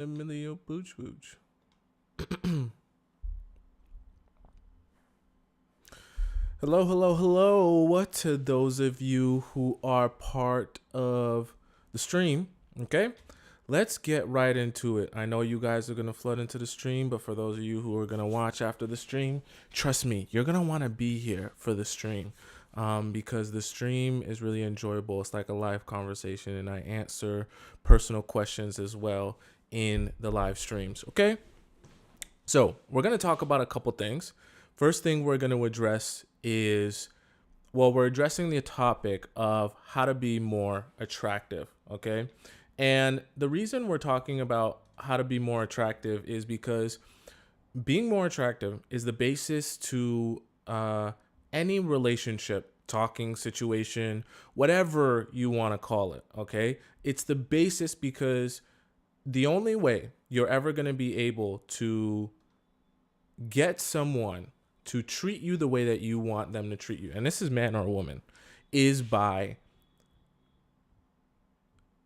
Emilio Booch Booch. Hello, hello, hello to those of you who are part of the stream. Okay, let's get right into it. I know you guys are going to flood into the stream, but for those of you who are going to watch after the stream, trust me, you're going to want to be here for the stream because the stream is really enjoyable. It's like a live conversation, and I answer personal questions as well in the live streams. Okay. So we're going to talk about a couple things. First thing we're going to address is, well, we're addressing the topic of how to be more attractive. Okay. And the reason we're talking about how to be more attractive is because being more attractive is the basis to any relationship, talking situation, whatever you want to call it. Okay. It's the basis because the only way you're ever going to be able to get someone to treat you the way that you want them to treat you, and this is man or woman, is by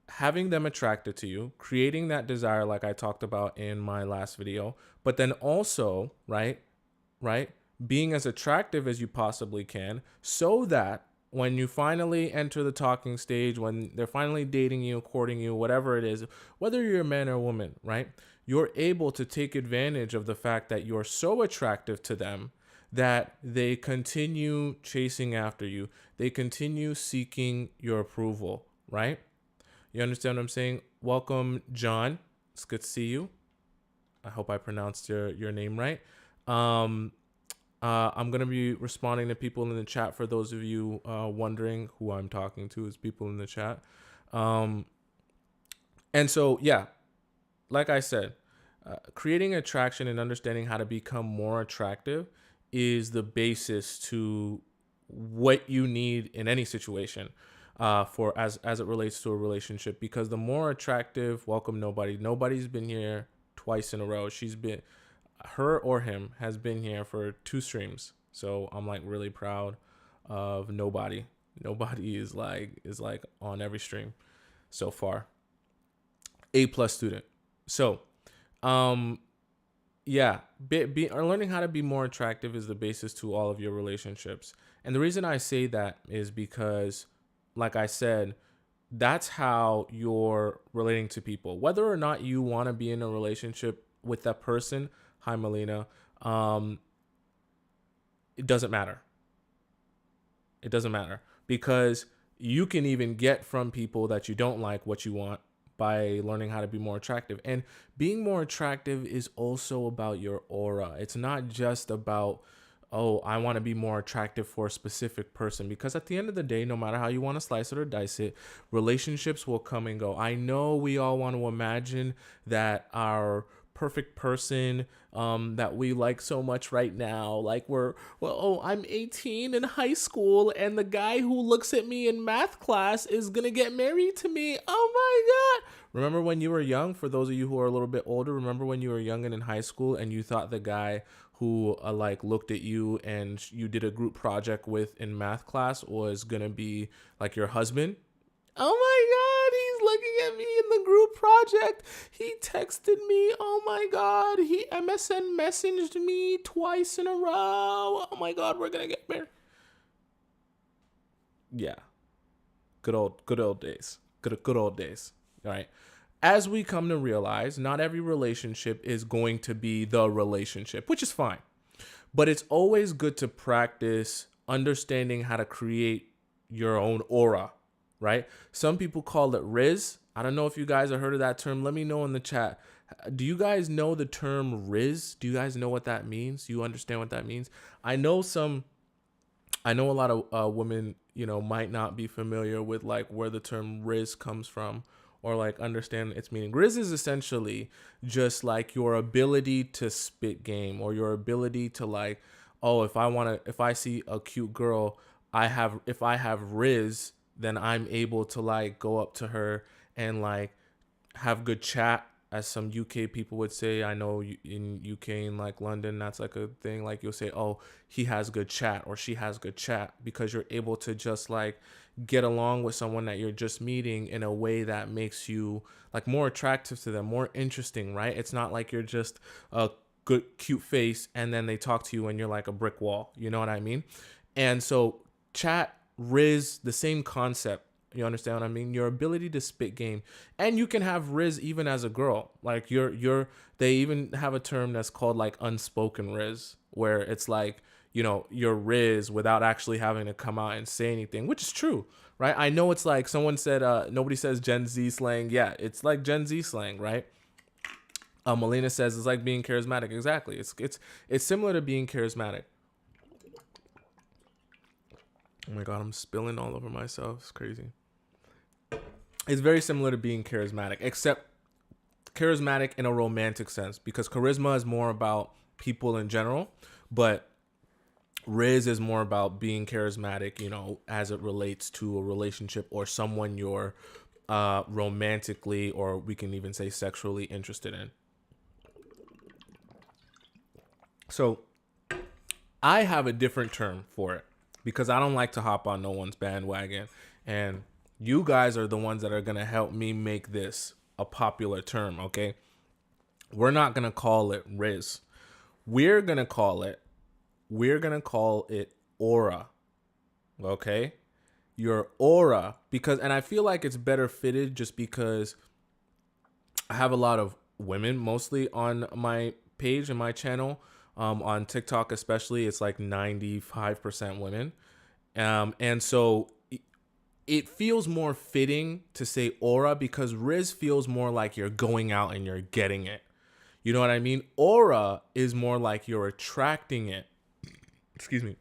having them attracted to you, creating that desire like I talked about in my last video, but then also, right, being as attractive as you possibly can so that when you finally enter the talking stage, when they're finally dating you, courting you, whatever it is, whether you're a man or a woman, right, you're able to take advantage of the fact that you're so attractive to them that they continue chasing after you. They continue seeking your approval, right? You understand what I'm saying? Welcome, John. It's good to see you. I hope I pronounced your name right. I'm going to be responding to people in the chat. For those of you wondering who I'm talking to, is people in the chat. And so, yeah, like I said, creating attraction and understanding how to become more attractive is the basis to what you need in any situation for as it relates to a relationship. Because the more attractive, welcome nobody's been here twice in a row. She's been, her or him has been here for 2 streams, so I'm like really proud of nobody. Nobody is like on every stream so far. A+ student. So yeah, learning how to be more attractive is the basis to all of your relationships. And the reason I say that is because, like I said, that's how you're relating to people. Whether or not you want to be in a relationship with that person, hi Melina, it doesn't matter. It doesn't matter because you can even get from people that you don't like what you want by learning how to be more attractive. And being more attractive is also about your aura. It's not just about, oh, I want to be more attractive for a specific person, because at the end of the day, no matter how you want to slice it or dice it, relationships will come and go. I know we all want to imagine that our perfect person that we like so much right now, like I'm 18 in high school and the guy who looks at me in math class is gonna get married to me. Oh my god. Remember when you were young? For those of you who are a little bit older, remember when you were young and in high school and you thought the guy who like looked at you and you did a group project with in math class was gonna be like your husband? Oh my god, he's looking at me in the group project. He texted me. Oh my god, he MSN messaged me twice in a row. Oh my god, we're gonna get married. Yeah, good old days. Good old days. All right. As we come to realize, not every relationship is going to be the relationship, which is fine. But it's always good to practice understanding how to create your own aura, right? Some people call it Riz. I don't know if you guys have heard of that term. Let me know in the chat. Do you guys know the term Riz? Do you guys know what that means? Do you understand what that means? I know a lot of women, might not be familiar with like where the term Riz comes from or like understand its meaning. Riz is essentially just like your ability to spit game or your ability to like, oh, if I see a cute girl, if I have Riz, then I'm able to like go up to her and like have good chat as some UK people would say. I know in UK, in like London, that's like a thing. Like you'll say, oh, he has good chat or she has good chat, because you're able to just like get along with someone that you're just meeting in a way that makes you like more attractive to them, more interesting, right? It's not like you're just a good, cute face and then they talk to you and you're like a brick wall. You know what I mean? And so chat, Riz, the same concept. You understand what I mean? Your ability to spit game. And you can have Riz even as a girl. Like they even have a term that's called like unspoken Riz, where it's like, you know, you're Riz without actually having to come out and say anything, which is true, right? I know it's like someone said, nobody says Gen Z slang. Yeah, it's like Gen Z slang, right? Melina says it's like being charismatic. Exactly. It's similar to being charismatic. Oh my God, I'm spilling all over myself. It's crazy. It's very similar to being charismatic, except charismatic in a romantic sense, because charisma is more about people in general, but Riz is more about being charismatic, you know, as it relates to a relationship or someone you're romantically, or we can even say sexually interested in. So I have a different term for it because I don't like to hop on no one's bandwagon. And you guys are the ones that are going to help me make this a popular term, okay? We're not going to call it Riz. We're going to call it aura, okay? Your aura, because, and I feel like it's better fitted just because I have a lot of women mostly on my page and my channel. On TikTok especially, it's like 95% women. And so it feels more fitting to say aura, because Riz feels more like you're going out and you're getting it. You know what I mean? Aura is more like you're attracting it. Excuse me,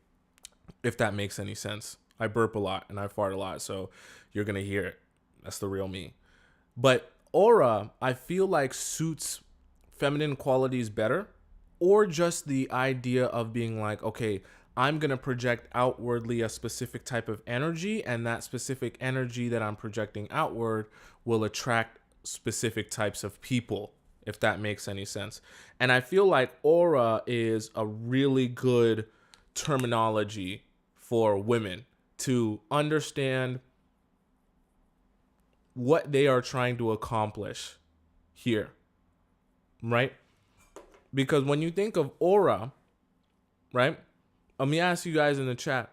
if that makes any sense. I burp a lot and I fart a lot, so you're going to hear it. That's the real me. But aura, I feel like suits feminine qualities better, or just the idea of being like, okay, I'm going to project outwardly a specific type of energy, and that specific energy that I'm projecting outward will attract specific types of people, if that makes any sense. And I feel like aura is a really good terminology for women to understand what they are trying to accomplish here, right? Because when you think of aura, right? Let me ask you guys in the chat,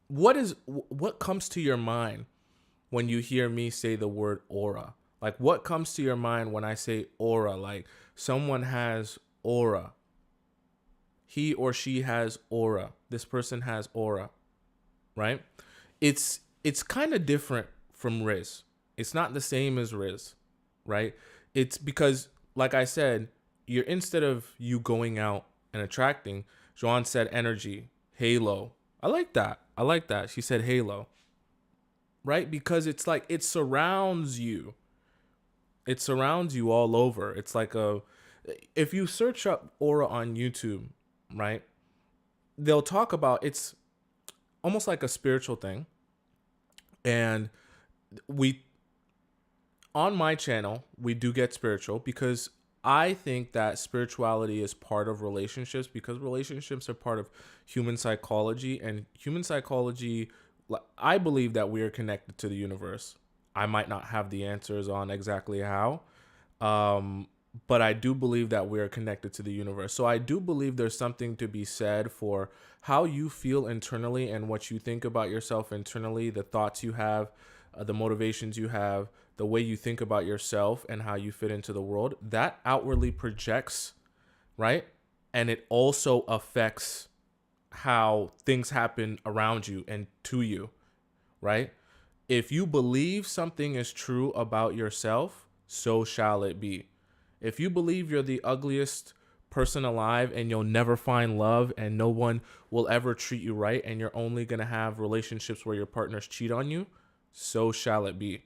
what comes to your mind when you hear me say the word aura? Like, what comes to your mind when I say aura? Like, someone has aura. He or she has aura. This person has aura, right? It's kind of different from Riz. It's not the same as Riz, right? It's because, like I said, instead of you going out and attracting, Joanne said energy, halo. I like that. She said halo, right? Because it's like it surrounds you. It surrounds you all over. It's like if you search up aura on YouTube, right? They'll talk about, it's almost like a spiritual thing. And on my channel, we do get spiritual because I think that spirituality is part of relationships, because relationships are part of human psychology, and human psychology, I believe that we are connected to the universe. I might not have the answers on exactly how, but I do believe that we are connected to the universe. So I do believe there's something to be said for how you feel internally and what you think about yourself internally, the thoughts you have, the motivations you have, the way you think about yourself and how you fit into the world. That outwardly projects, right? And it also affects how things happen around you and to you, right? If you believe something is true about yourself, so shall it be. If you believe you're the ugliest person alive and you'll never find love and no one will ever treat you right and you're only going to have relationships where your partners cheat on you, so shall it be.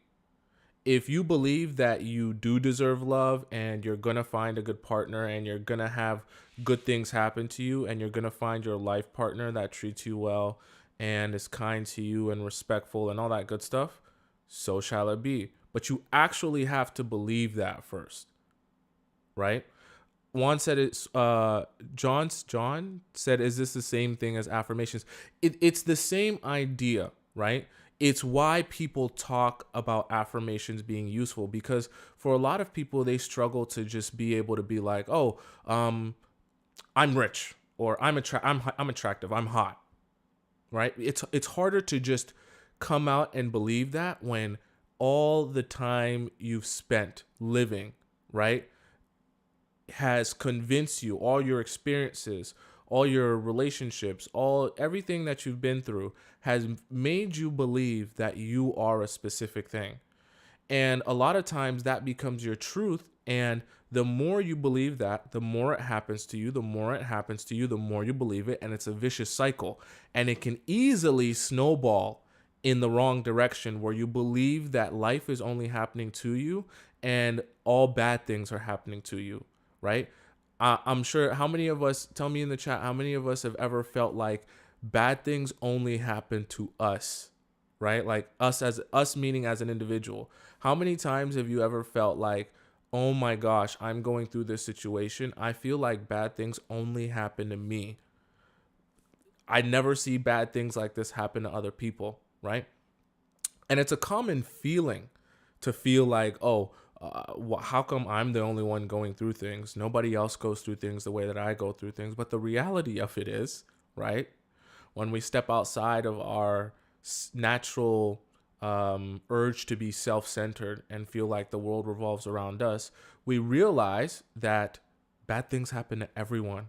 If you believe that you do deserve love and you're going to find a good partner and you're going to have good things happen to you and you're going to find your life partner that treats you well and is kind to you and respectful and all that good stuff, so shall it be. but you actually have to believe that first, right? Juan said it's John said, is this the same thing as affirmations? It's the same idea, right? It's why people talk about affirmations being useful, because for a lot of people they struggle to just be able to be like, oh, I'm rich, or I'm attractive, I'm hot, right? It's harder to just come out and believe that when all the time you've spent living, right, has convinced you, all your experiences, all your relationships, all everything that you've been through has made you believe that you are a specific thing. And a lot of times that becomes your truth. And the more you believe that, the more it happens to you, the more it happens to you, the more you believe it. And it's a vicious cycle. And it can easily snowball in the wrong direction, where you believe that life is only happening to you and all bad things are happening to you, right? I'm sure, how many of us, tell me in the chat, how many of us have ever felt like bad things only happen to us, right? Like us meaning as an individual. How many times have you ever felt like, oh my gosh, I'm going through this situation, I feel like bad things only happen to me. I never see bad things like this happen to other people, right? And it's a common feeling to feel like, oh, how come I'm the only one going through things? Nobody else goes through things the way that I go through things. But the reality of it is, right, when we step outside of our natural urge to be self-centered and feel like the world revolves around us, we realize that bad things happen to everyone.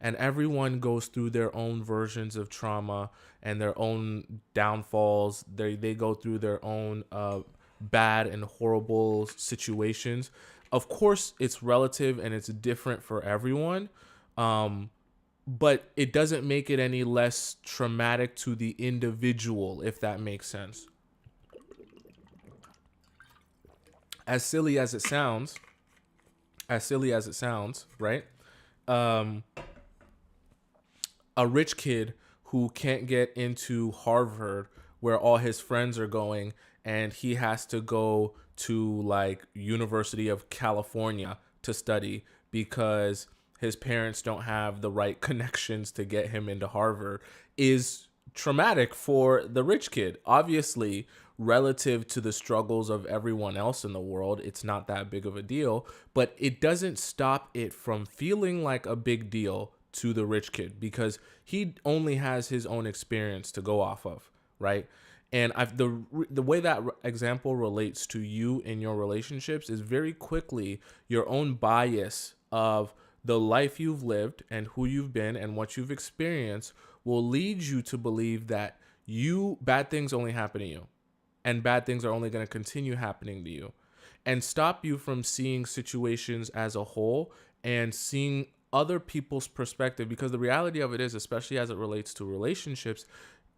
And everyone goes through their own versions of trauma and their own downfalls. They go through their own bad and horrible situations. Of course, it's relative and it's different for everyone. But it doesn't make it any less traumatic to the individual, if that makes sense. As silly as it sounds, right? A rich kid who can't get into Harvard where all his friends are going, and he has to go to like University of California to study because his parents don't have the right connections to get him into Harvard, is traumatic for the rich kid. Obviously, relative to the struggles of everyone else in the world, it's not that big of a deal, but it doesn't stop it from feeling like a big deal to the rich kid, because he only has his own experience to go off of, right? And the way that example relates to you in your relationships is very quickly your own bias of the life you've lived and who you've been and what you've experienced will lead you to believe that bad things only happen to you, and bad things are only going to continue happening to you, and stop you from seeing situations as a whole and seeing other people's perspective. Because the reality of it is, especially as it relates to relationships,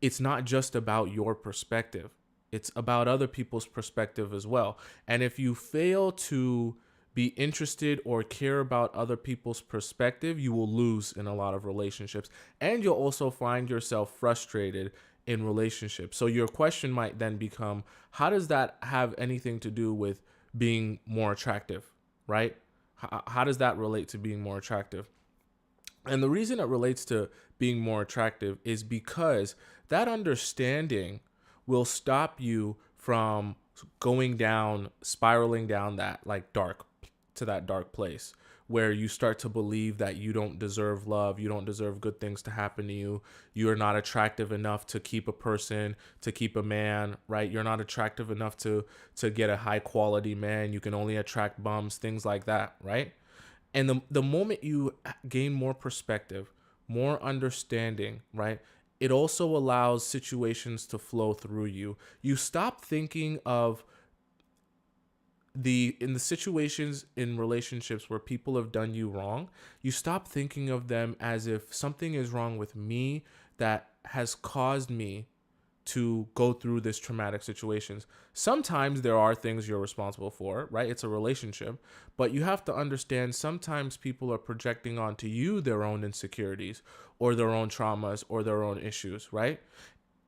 it's not just about your perspective. It's about other people's perspective as well. And if you fail to be interested or care about other people's perspective, you will lose in a lot of relationships. And you'll also find yourself frustrated in relationships. So your question might then become, how does that have anything to do with being more attractive, right? How does that relate to being more attractive? And the reason it relates to being more attractive is because that understanding will stop you from spiraling down that dark place where you start to believe that you don't deserve love, you don't deserve good things to happen to you, you're not attractive enough to keep a person, to keep a man, right? You're not attractive enough to get a high quality man, you can only attract bums, things like that, right? And the moment you gain more perspective, more understanding, right, it also allows situations to flow through you. You stop thinking of in the situations in relationships where people have done you wrong, you stop thinking of them as if something is wrong with me that has caused me to go through this traumatic situations. Sometimes there are things you're responsible for, right? It's a relationship, but you have to understand sometimes people are projecting onto you their own insecurities or their own traumas or their own issues, right?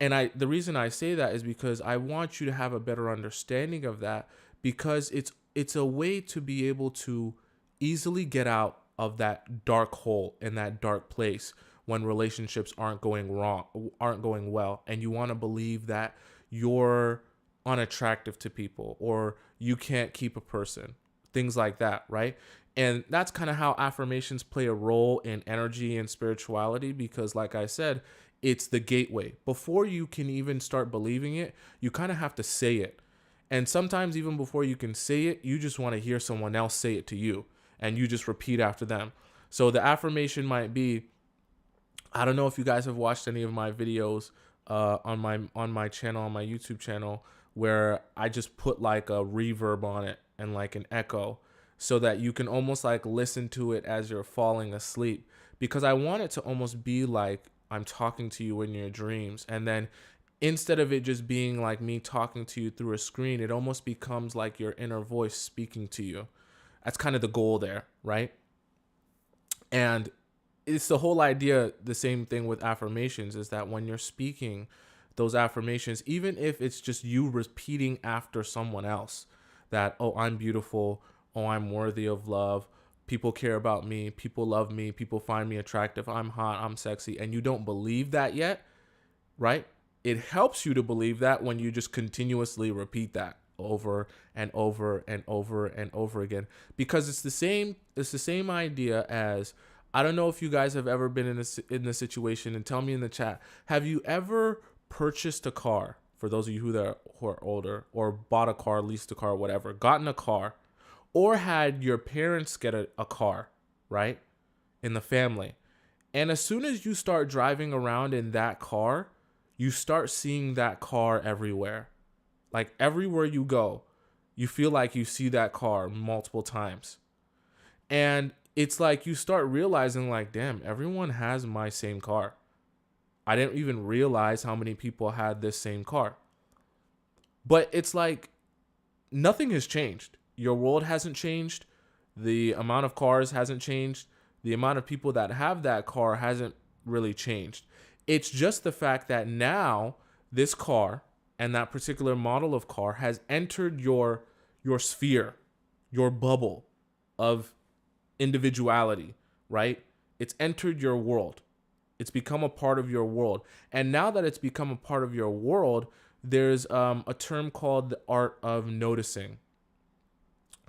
And the reason I say that is because I want you to have a better understanding of that, because it's a way to be able to easily get out of that dark hole and that dark place when relationships aren't going well, and you want to believe that you're unattractive to people or you can't keep a person, things like that, right? And that's kind of how affirmations play a role in energy and spirituality, because like I said, it's the gateway. Before you can even start believing it, you kind of have to say it. And sometimes even before you can say it, you just want to hear someone else say it to you, and you just repeat after them. So the affirmation might be, I don't know if you guys have watched any of my videos on my channel, on my YouTube channel, where I just put like a reverb on it and like an echo, so that you can almost like listen to it as you're falling asleep, because I want it to almost be like I'm talking to you in your dreams. And then instead of it just being like me talking to you through a screen, it almost becomes like your inner voice speaking to you. That's kind of the goal there, right? And it's the whole idea, the same thing with affirmations, is that when you're speaking those affirmations, even if it's just you repeating after someone else that, oh, I'm beautiful, oh, I'm worthy of love, people care about me, people love me, people find me attractive, I'm hot, I'm sexy, and you don't believe that yet, right? It helps you to believe that when you just continuously repeat that over and over and over and over again, because it's the same idea as, I don't know if you guys have ever been in this situation, and tell me in the chat, have you ever purchased a car, for those of you who are older, or bought a car, leased a car, whatever, gotten a car, or had your parents get a car, right, in the family, and as soon as you start driving around in that car, you start seeing that car everywhere. Like everywhere you go, you feel like you see that car multiple times. And it's like you start realizing like, damn, everyone has my same car. I didn't even realize how many people had this same car. But it's like nothing has changed. Your world hasn't changed. The amount of cars hasn't changed. The amount of people that have that car hasn't really changed. It's just the fact that now this car and that particular model of car has entered your sphere, your bubble of individuality, right? It's entered your world. It's become a part of your world. And now that it's become a part of your world, there's a term called the art of noticing.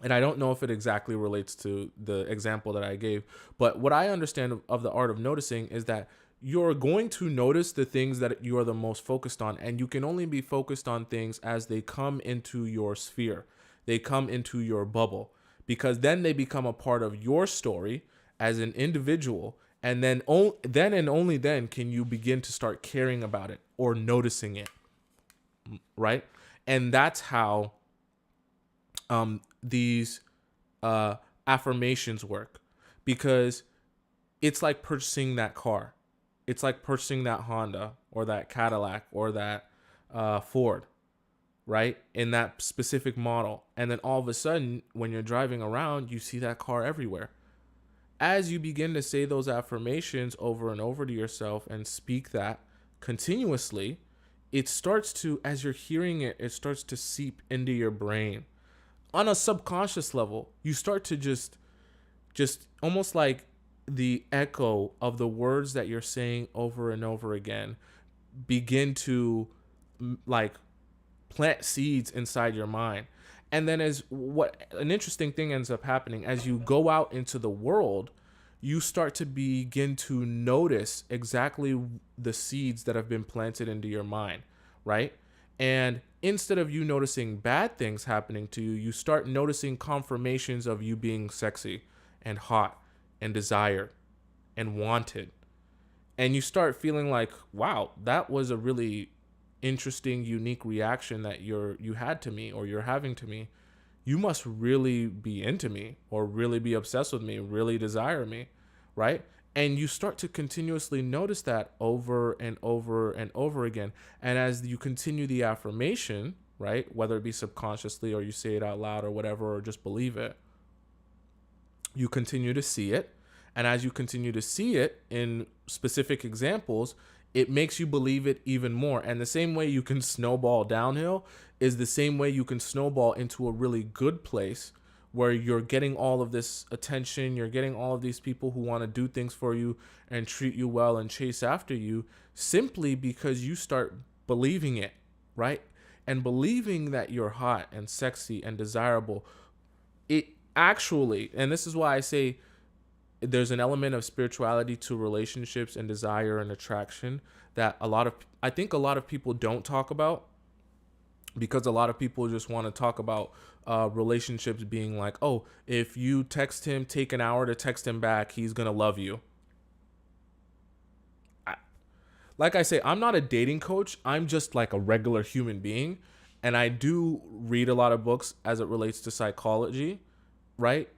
And I don't know if it exactly relates to the example that I gave, but what I understand of the art of noticing is that you're going to notice the things that you are the most focused on, and you can only be focused on things as they come into your sphere. They come into your bubble, because then they become a part of your story as an individual, and then and only then can you begin to start caring about it or noticing it, right? And that's how these affirmations work, because it's like purchasing that car. It's like purchasing that Honda or that Cadillac or that Ford, right? In that specific model. And then all of a sudden, when you're driving around, you see that car everywhere. As you begin to say those affirmations over and over to yourself and speak that continuously, it starts to, as you're hearing it, it starts to seep into your brain. On a subconscious level, you start to just almost like the echo of the words that you're saying over and over again begin to like plant seeds inside your mind. And then an interesting thing ends up happening as you go out into the world, you start to begin to notice exactly the seeds that have been planted into your mind, right? And instead of you noticing bad things happening to you, you start noticing confirmations of you being sexy and hot and desired and wanted. And you start feeling like, wow, that was a really interesting, unique reaction that you had to me, or you're having to me. You must really be into me, or really be obsessed with me, really desire me, right? And you start to continuously notice that over and over and over again. And as you continue the affirmation, right, whether it be subconsciously or you say it out loud or whatever, or just believe it, you continue to see it. And as you continue to see it in specific examples, it makes you believe it even more. And the same way you can snowball downhill is the same way you can snowball into a really good place where you're getting all of this attention, you're getting all of these people who want to do things for you and treat you well and chase after you, simply because you start believing it, right? And believing that you're hot and sexy and desirable, it actually, and this is why I say there's an element of spirituality to relationships and desire and attraction that I think a lot of people don't talk about, because a lot of people just want to talk about relationships being like, oh, if you text him, take an hour to text him back, he's going to love you. Like I say, I'm not a dating coach. I'm just like a regular human being. And I do read a lot of books as it relates to psychology, right?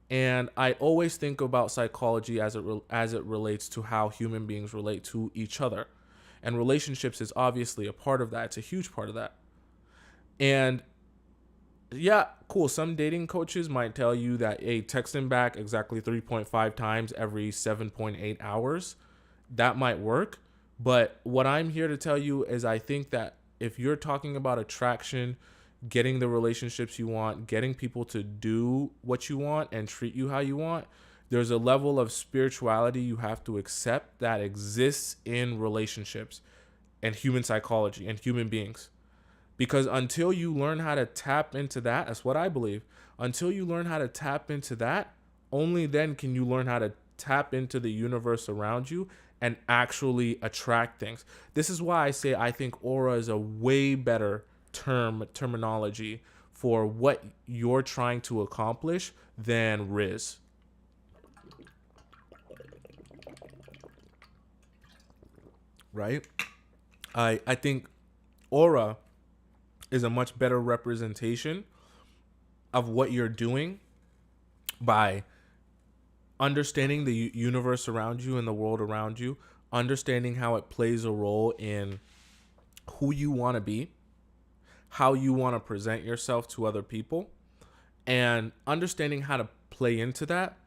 And I always think about psychology as it relates to how human beings relate to each other. And relationships is obviously a part of that. It's a huge part of that. And yeah, cool. Some dating coaches might tell you that, hey, text him back exactly 3.5 times every 7.8 hours. That might work. But what I'm here to tell you is I think that if you're talking about attraction, getting the relationships you want, getting people to do what you want and treat you how you want, there's a level of spirituality you have to accept that exists in relationships and human psychology and human beings. Because until you learn how to tap into that, that's what I believe. Until you learn how to tap into that, only then can you learn how to tap into the universe around you and actually attract things. This is why I say I think aura is a way better terminology for what you're trying to accomplish than Riz. Right? I think aura is a much better representation of what you're doing by understanding the universe around you and the world around you, understanding how it plays a role in who you want to be, how you want to present yourself to other people, and understanding how to play into that,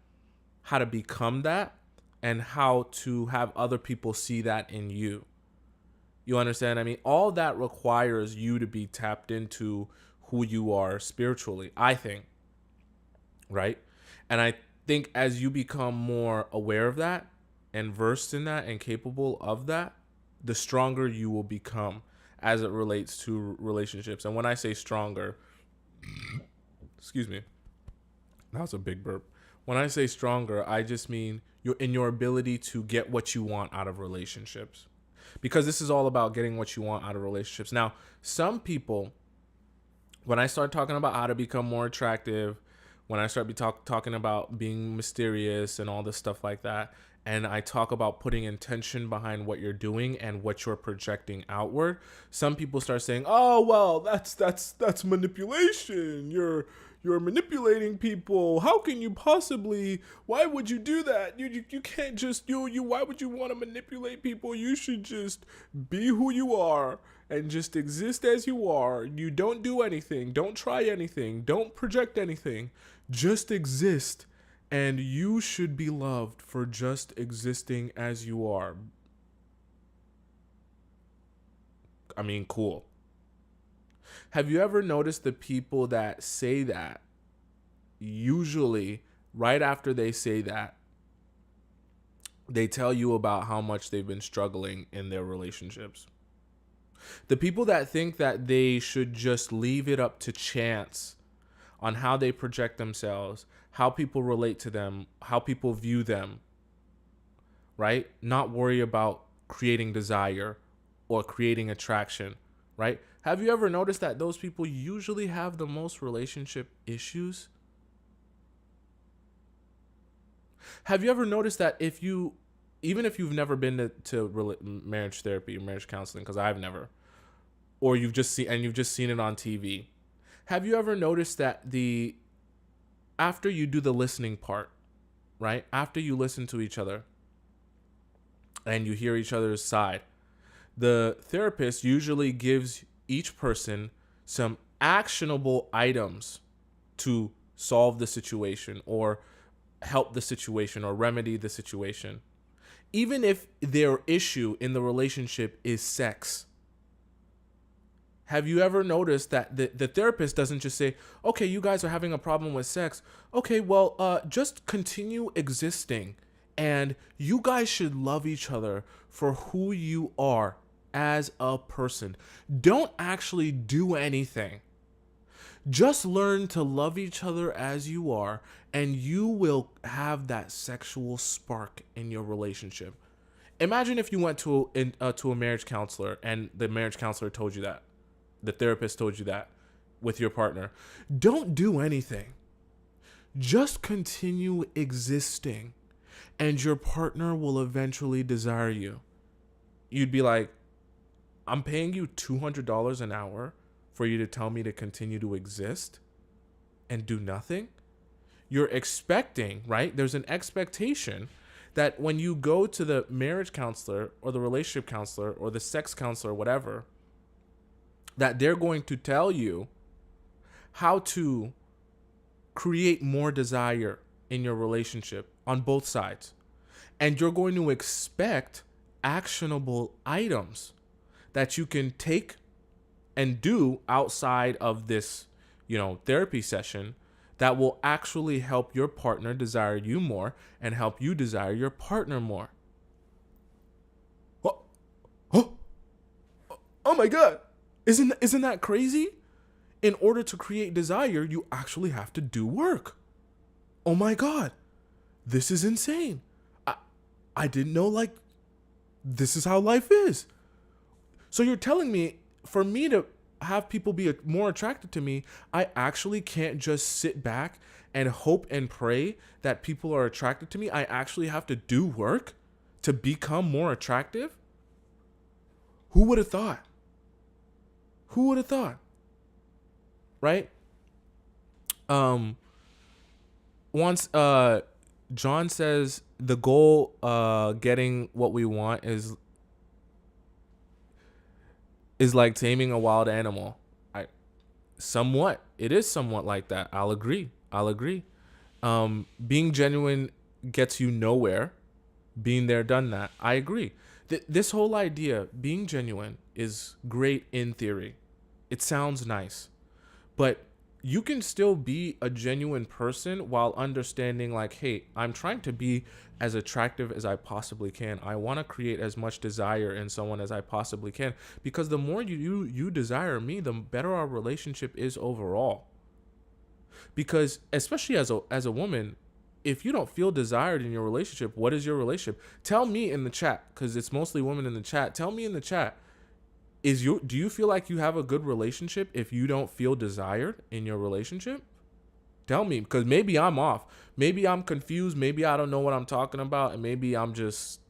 how to become that, and how to have other people see that in you. You understand? I mean, all that requires you to be tapped into who you are spiritually, I think. Right? And I think as you become more aware of that and versed in that and capable of that, the stronger you will become as it relates to relationships. And when I say stronger, excuse me, that was a big burp. When I say stronger, I just mean you're in your ability to get what you want out of relationships. Because this is all about getting what you want out of relationships. Now, some people, when I start talking about how to become more attractive, when I start talking about being mysterious and all this stuff like that, and I talk about putting intention behind what you're doing and what you're projecting outward, some people start saying, "Oh, well, that's manipulation. You're manipulating people. How can you possibly? Why would you do that? You can't just you. Why would you want to manipulate people? You should just be who you are and just exist as you are. You don't do anything. Don't try anything. Don't project anything. Just exist, and you should be loved for just existing as you are." I mean, cool. Have you ever noticed the people that say that, usually right after they say that, they tell you about how much they've been struggling in their relationships? The people that think that they should just leave it up to chance on how they project themselves, how people relate to them, how people view them, right? Not worry about creating desire or creating attraction, right? Have you ever noticed that those people usually have the most relationship issues? Have you ever noticed that even if you've never been to marriage therapy or marriage counseling, because I've never, or you've just seen it on TV, have you ever noticed that after you do the listening part, right? After you listen to each other and you hear each other's side, the therapist usually gives each person some actionable items to solve the situation or help the situation or remedy the situation. even if their issue in the relationship is sex, have you ever noticed that the therapist doesn't just say, okay, you guys are having a problem with sex. Okay, well, just continue existing. And you guys should love each other for who you are as a person. Don't actually do anything. Just learn to love each other as you are, and you will have that sexual spark in your relationship. Imagine if you went to a marriage counselor and the marriage counselor told you that. The therapist told you that with your partner. Don't do anything. Just continue existing, and your partner will eventually desire you. You'd be like, I'm paying you $200 an hour for you to tell me to continue to exist and do nothing? You're expecting, right? There's an expectation that when you go to the marriage counselor or the relationship counselor or the sex counselor, whatever, that they're going to tell you how to create more desire in your relationship on both sides. And you're going to expect actionable items that you can take and do outside of this, therapy session that will actually help your partner desire you more and help you desire your partner more. Oh my God. Isn't that crazy? In order to create desire, you actually have to do work. Oh my God. This is insane. I didn't know, this is how life is. So you're telling me, for me to have people be more attracted to me, I actually can't just sit back and hope and pray that people are attracted to me. I actually have to do work to become more attractive? Who would have thought? Who would have thought? Right? Once John says the goal getting what we want is like taming a wild animal. It is somewhat like that. I'll agree. Being genuine gets you nowhere. Being there, done that. I agree. This whole idea, being genuine, is great in theory. It sounds nice. But you can still be a genuine person while understanding, hey, I'm trying to be as attractive as I possibly can. I want to create as much desire in someone as I possibly can, because the more you desire me, the better our relationship is overall. Because especially as a woman, if you don't feel desired in your relationship, what is your relationship? Tell me in the chat, because it's mostly women in the chat. Tell me in the chat. Do you feel like you have a good relationship if you don't feel desired in your relationship? Tell me, because maybe I'm off. Maybe I'm confused. Maybe I don't know what I'm talking about, and maybe I'm just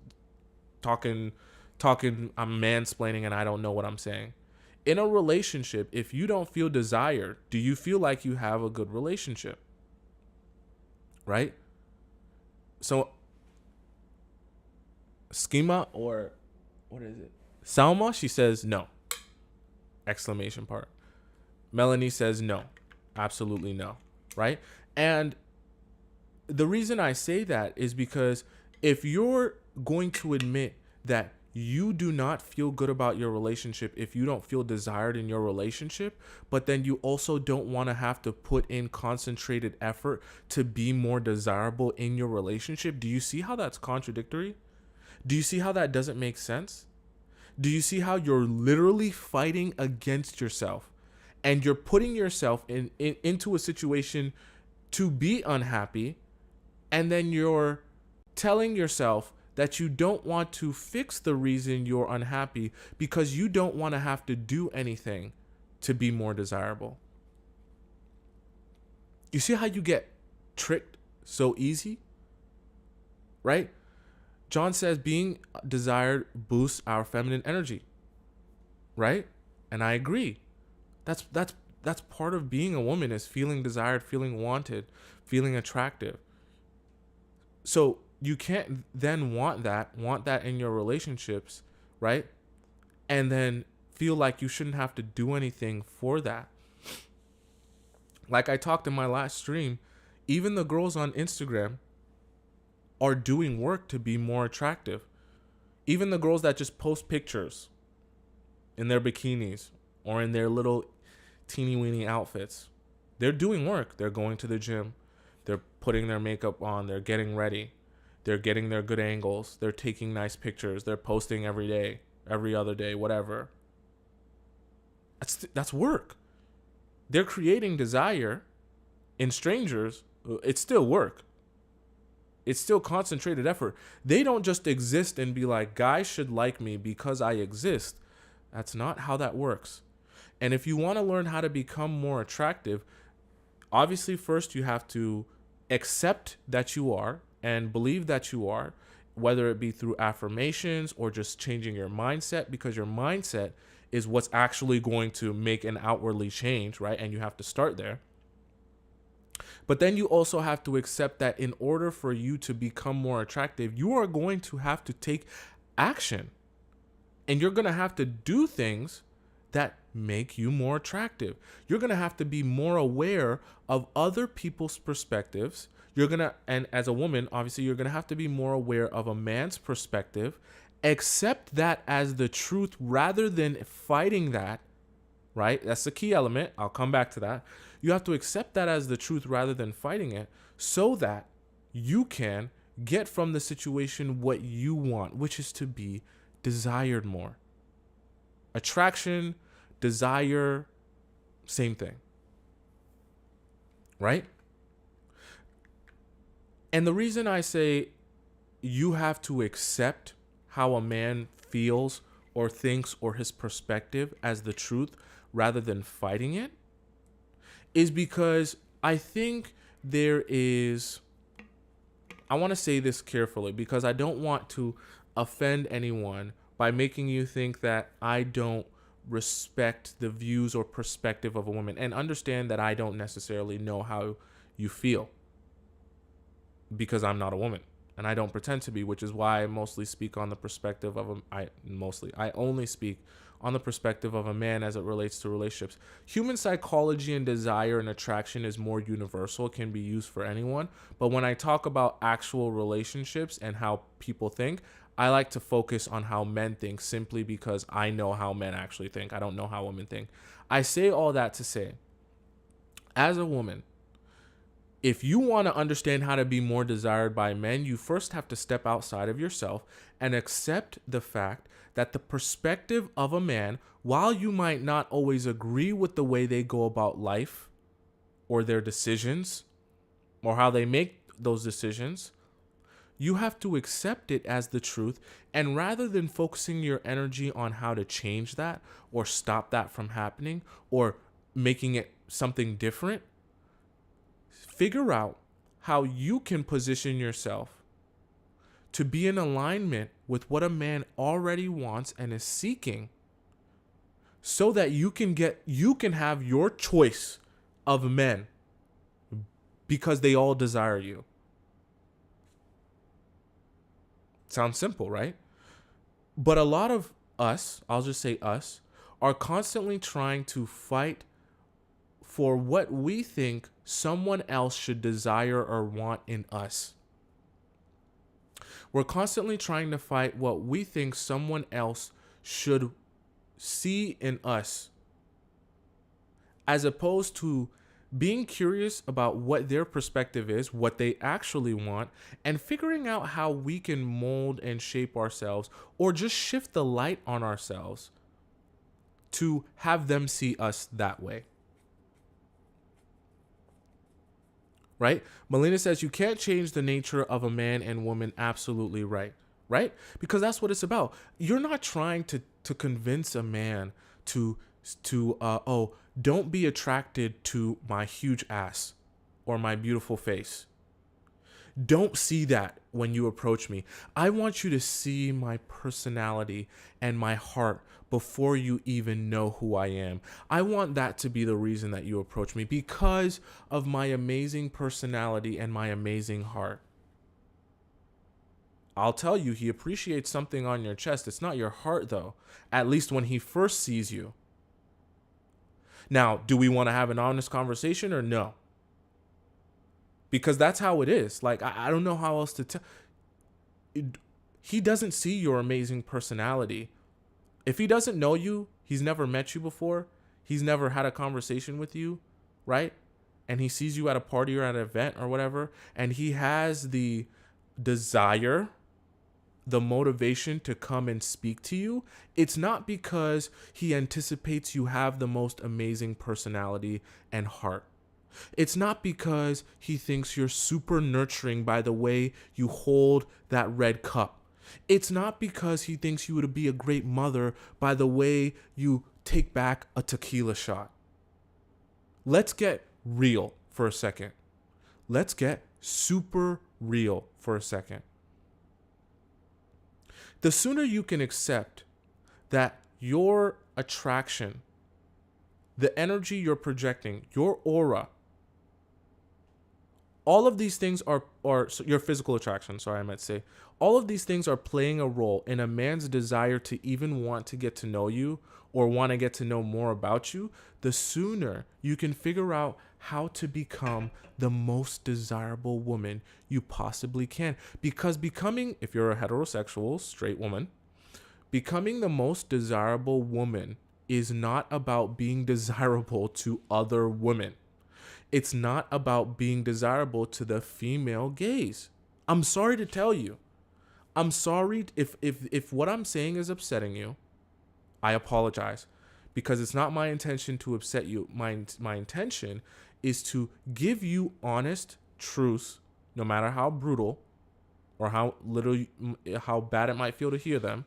talking. I'm mansplaining, and I don't know what I'm saying. In a relationship, if you don't feel desired, do you feel like you have a good relationship? Right? So, schema, or what is it? Salma, she says no. Exclamation part. Melanie says no. Absolutely no. Right? And the reason I say that is because if you're going to admit that you do not feel good about your relationship, if you don't feel desired in your relationship, but then you also don't want to have to put in concentrated effort to be more desirable in your relationship, do you see how that's contradictory? Do you see how that doesn't make sense? Do you see how you're literally fighting against yourself, and you're putting yourself into a situation to be unhappy, and then you're telling yourself that you don't want to fix the reason you're unhappy because you don't want to have to do anything to be more desirable? You see how you get tricked so easy? Right? John says being desired boosts our feminine energy. Right? And I agree. That's part of being a woman, is feeling desired, feeling wanted, feeling attractive. So you can't then want that in your relationships, right? And then feel like you shouldn't have to do anything for that. Like I talked in my last stream, even the girls on Instagram are doing work to be more attractive. Even the girls that just post pictures in their bikinis or in their little teeny weeny outfits, they're doing work. They're going to the gym. They're putting their makeup on. They're getting ready. They're getting their good angles. They're taking nice pictures. They're posting every day, every other day, whatever. That's work. They're creating desire in strangers. It's still work. It's still concentrated effort. They don't just exist and be like, guys should like me because I exist. That's not how that works. And if you want to learn how to become more attractive, obviously first you have to accept that you are and believe that you are, whether it be through affirmations or just changing your mindset, because your mindset is what's actually going to make an outwardly change, right? And you have to start there. But then you also have to accept that in order for you to become more attractive, you are going to have to take action. And you're going to have to do things that make you more attractive. You're going to have to be more aware of other people's perspectives. And as a woman, obviously, you're going to have to be more aware of a man's perspective. Accept that as the truth rather than fighting that, right? That's the key element. I'll come back to that. You have to accept that as the truth rather than fighting it so that you can get from the situation what you want, which is to be desired more. Attraction, desire, same thing. Right? And the reason I say you have to accept how a man feels or thinks or his perspective as the truth rather than fighting it is because I think there is, I want to say this carefully because I don't want to offend anyone by making you think that I don't respect the views or perspective of a woman, and understand that I don't necessarily know how you feel because I'm not a woman and I don't pretend to be, which is why I mostly speak on the perspective of I only speak on the perspective of a man as it relates to relationships. Human psychology and desire and attraction is more universal, can be used for anyone. But when I talk about actual relationships and how people think, I like to focus on how men think simply because I know how men actually think. I don't know how women think. I say all that to say, as a woman, if you want to understand how to be more desired by men, you first have to step outside of yourself and accept the fact that the perspective of a man, while you might not always agree with the way they go about life or their decisions or how they make those decisions, you have to accept it as the truth. And rather than focusing your energy on how to change that or stop that from happening or making it something different, figure out how you can position yourself to be in alignment with what a man already wants and is seeking, so that you can have your choice of men because they all desire you. Sounds simple, right? But a lot of us, I'll just say us, are constantly trying to fight for what we think someone else should desire or want in us. We're constantly trying to fight what we think someone else should see in us, as opposed to being curious about what their perspective is, what they actually want, and figuring out how we can mold and shape ourselves or just shift the light on ourselves to have them see us that way. Right? Melina says you can't change the nature of a man and woman. Absolutely right. Right? Because that's what it's about. You're not trying to convince a man to don't be attracted to my huge ass or my beautiful face. Don't see that when you approach me. I want you to see my personality and my heart before you even know who I am. I want that to be the reason that you approach me, because of my amazing personality and my amazing heart. I'll tell you, he appreciates something on your chest. It's not your heart, though, at least when he first sees you. Now, do we want to have an honest conversation or no? Because that's how it is. Like, I don't know how else to tell. he doesn't see your amazing personality. If he doesn't know you, he's never met you before, he's never had a conversation with you, right? And he sees you at a party or at an event or whatever, and he has the desire, the motivation to come and speak to you, it's not because he anticipates you have the most amazing personality and heart. It's not because he thinks you're super nurturing by the way you hold that red cup. It's not because he thinks you would be a great mother by the way you take back a tequila shot. Let's get real for a second. Let's get super real for a second. The sooner you can accept that your attraction, the energy you're projecting, your aura, all of these things are your physical attraction, sorry, I meant to say, all of these things are playing a role in a man's desire to even want to get to know you or want to get to know more about you, the sooner you can figure out how to become the most desirable woman you possibly can. Because becoming, if you're a heterosexual, straight woman, becoming the most desirable woman is not about being desirable to other women. It's not about being desirable to the female gaze. I'm sorry to tell you. I'm sorry if what I'm saying is upsetting you. I apologize, because it's not my intention to upset you. My intention is to give you honest truths, no matter how brutal or how bad it might feel to hear them,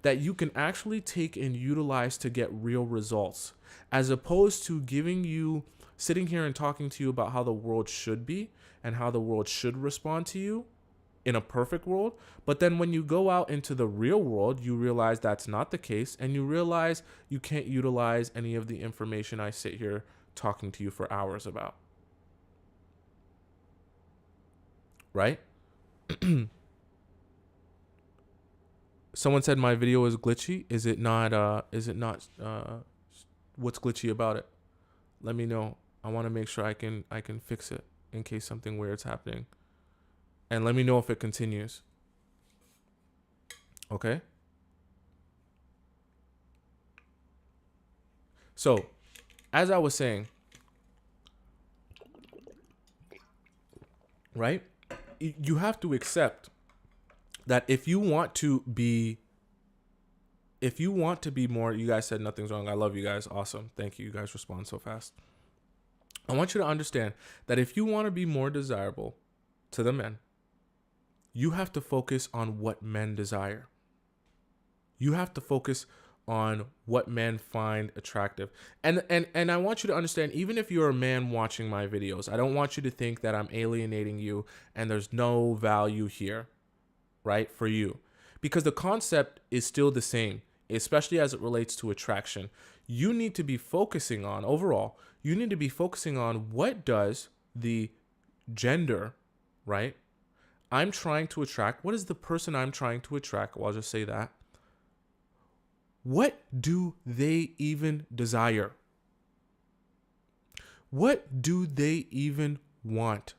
that you can actually take and utilize to get real results, as opposed to sitting here and talking to you about how the world should be and how the world should respond to you in a perfect world. But then when you go out into the real world, you realize that's not the case, and you realize you can't utilize any of the information I sit here talking to you for hours about. Right? Someone said my video is glitchy. Is it not what's glitchy about it? Let me know. I want to make sure I can fix it in case something weird's happening. And let me know if it continues. Okay? So, as I was saying, right? You have to accept that if you want to be more, you guys said nothing's wrong. I love you guys. Awesome. Thank you. You guys respond so fast. I want you to understand that if you want to be more desirable to the men, you have to focus on what men desire. You have to focus on what men find attractive. And I want you to understand, even if you're a man watching my videos, I don't want you to think that I'm alienating you and there's no value here, right, for you. Because the concept is still the same, especially as it relates to attraction. You need to be focusing on, overall, you need to be focusing on what does the gender, right, I'm trying to attract, what is the person I'm trying to attract? Well, I'll just say that. What do they even desire? What do they even want?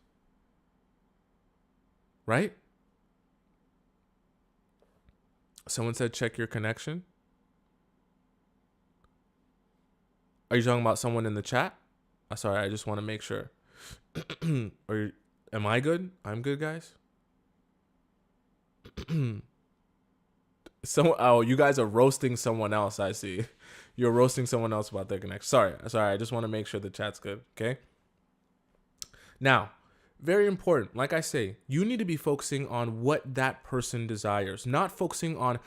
Right? Someone said check your connection. Are you talking about someone in the chat? Sorry, I just want to make sure. Am I good? I'm good, guys. You guys are roasting someone else. I see. You're roasting someone else about their connection. Sorry. I just want to make sure the chat's good. Okay. Now, very important. Like I say, you need to be focusing on what that person desires, not focusing on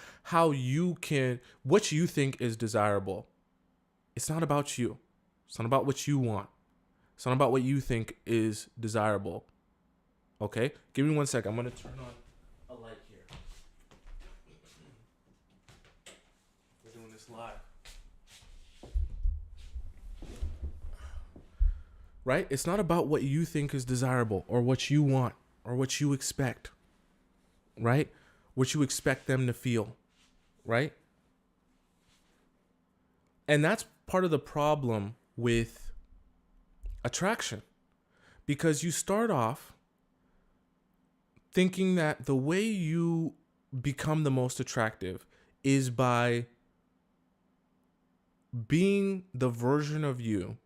what you think is desirable. It's not about you. It's not about what you want. It's not about what you think is desirable. Okay? Give me 1 second. I'm going to turn on a light here. We're doing this live. Right? It's not about what you think is desirable or what you want or what you expect. Right? What you expect them to feel. Right? And that's part of the problem with attraction, because you start off thinking that the way you become the most attractive is by being the version of you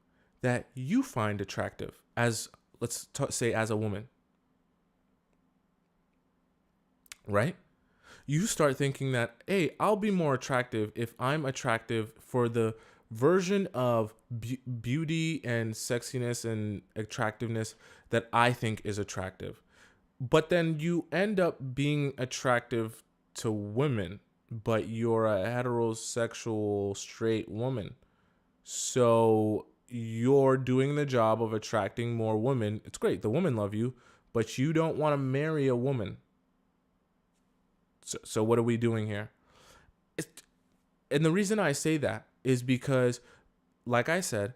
that you find attractive as, say, as a woman, right? You start thinking that, hey, I'll be more attractive if I'm attractive for the version of beauty and sexiness and attractiveness that I think is attractive. But then you end up being attractive to women, but you're a heterosexual straight woman. So you're doing the job of attracting more women. It's great. The women love you, but you don't want to marry a woman. So what are we doing here? And the reason I say that is because, like I said,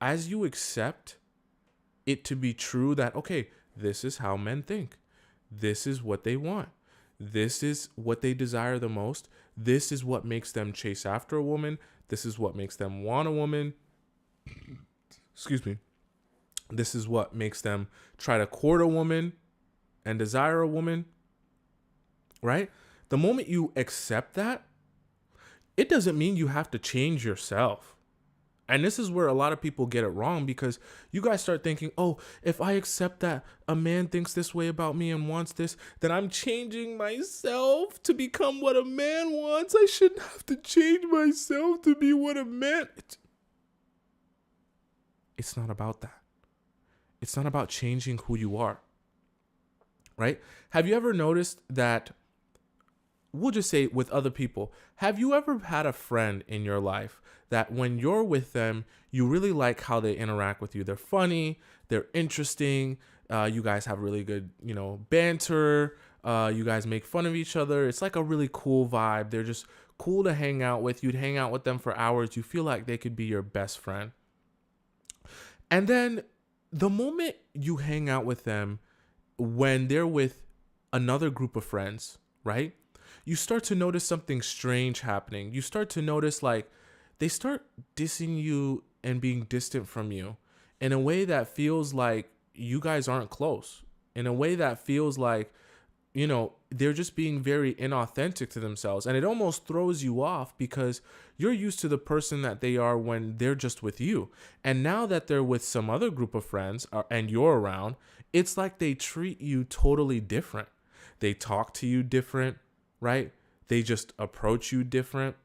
as you accept it to be true that, okay, this is how men think. This is what they want. This is what they desire the most. This is what makes them chase after a woman. This is what makes them want a woman. Excuse me. This is what makes them try to court a woman and desire a woman. Right? The moment you accept that, it doesn't mean you have to change yourself. And this is where a lot of people get it wrong, because you guys start thinking, oh, if I accept that a man thinks this way about me and wants this, then I'm changing myself to become what a man wants. I shouldn't have to change myself to be what a man. It's not about that. It's not about changing who you are. Right? Have you ever noticed that, we'll just say with other people, have you ever had a friend in your life that when you're with them, you really like how they interact with you? They're funny, they're interesting, you guys have really good, banter, you guys make fun of each other. It's like a really cool vibe. They're just cool to hang out with. You'd hang out with them for hours. You feel like they could be your best friend. And then the moment you hang out with them when they're with another group of friends, right? You start to notice something strange happening. You start to notice, like, they start dissing you and being distant from you in a way that feels like you guys aren't close, in a way that feels like, they're just being very inauthentic to themselves. And it almost throws you off because you're used to the person that they are when they're just with you. And now that they're with some other group of friends and you're around, it's like they treat you totally different. They talk to you different, right? They just approach you different,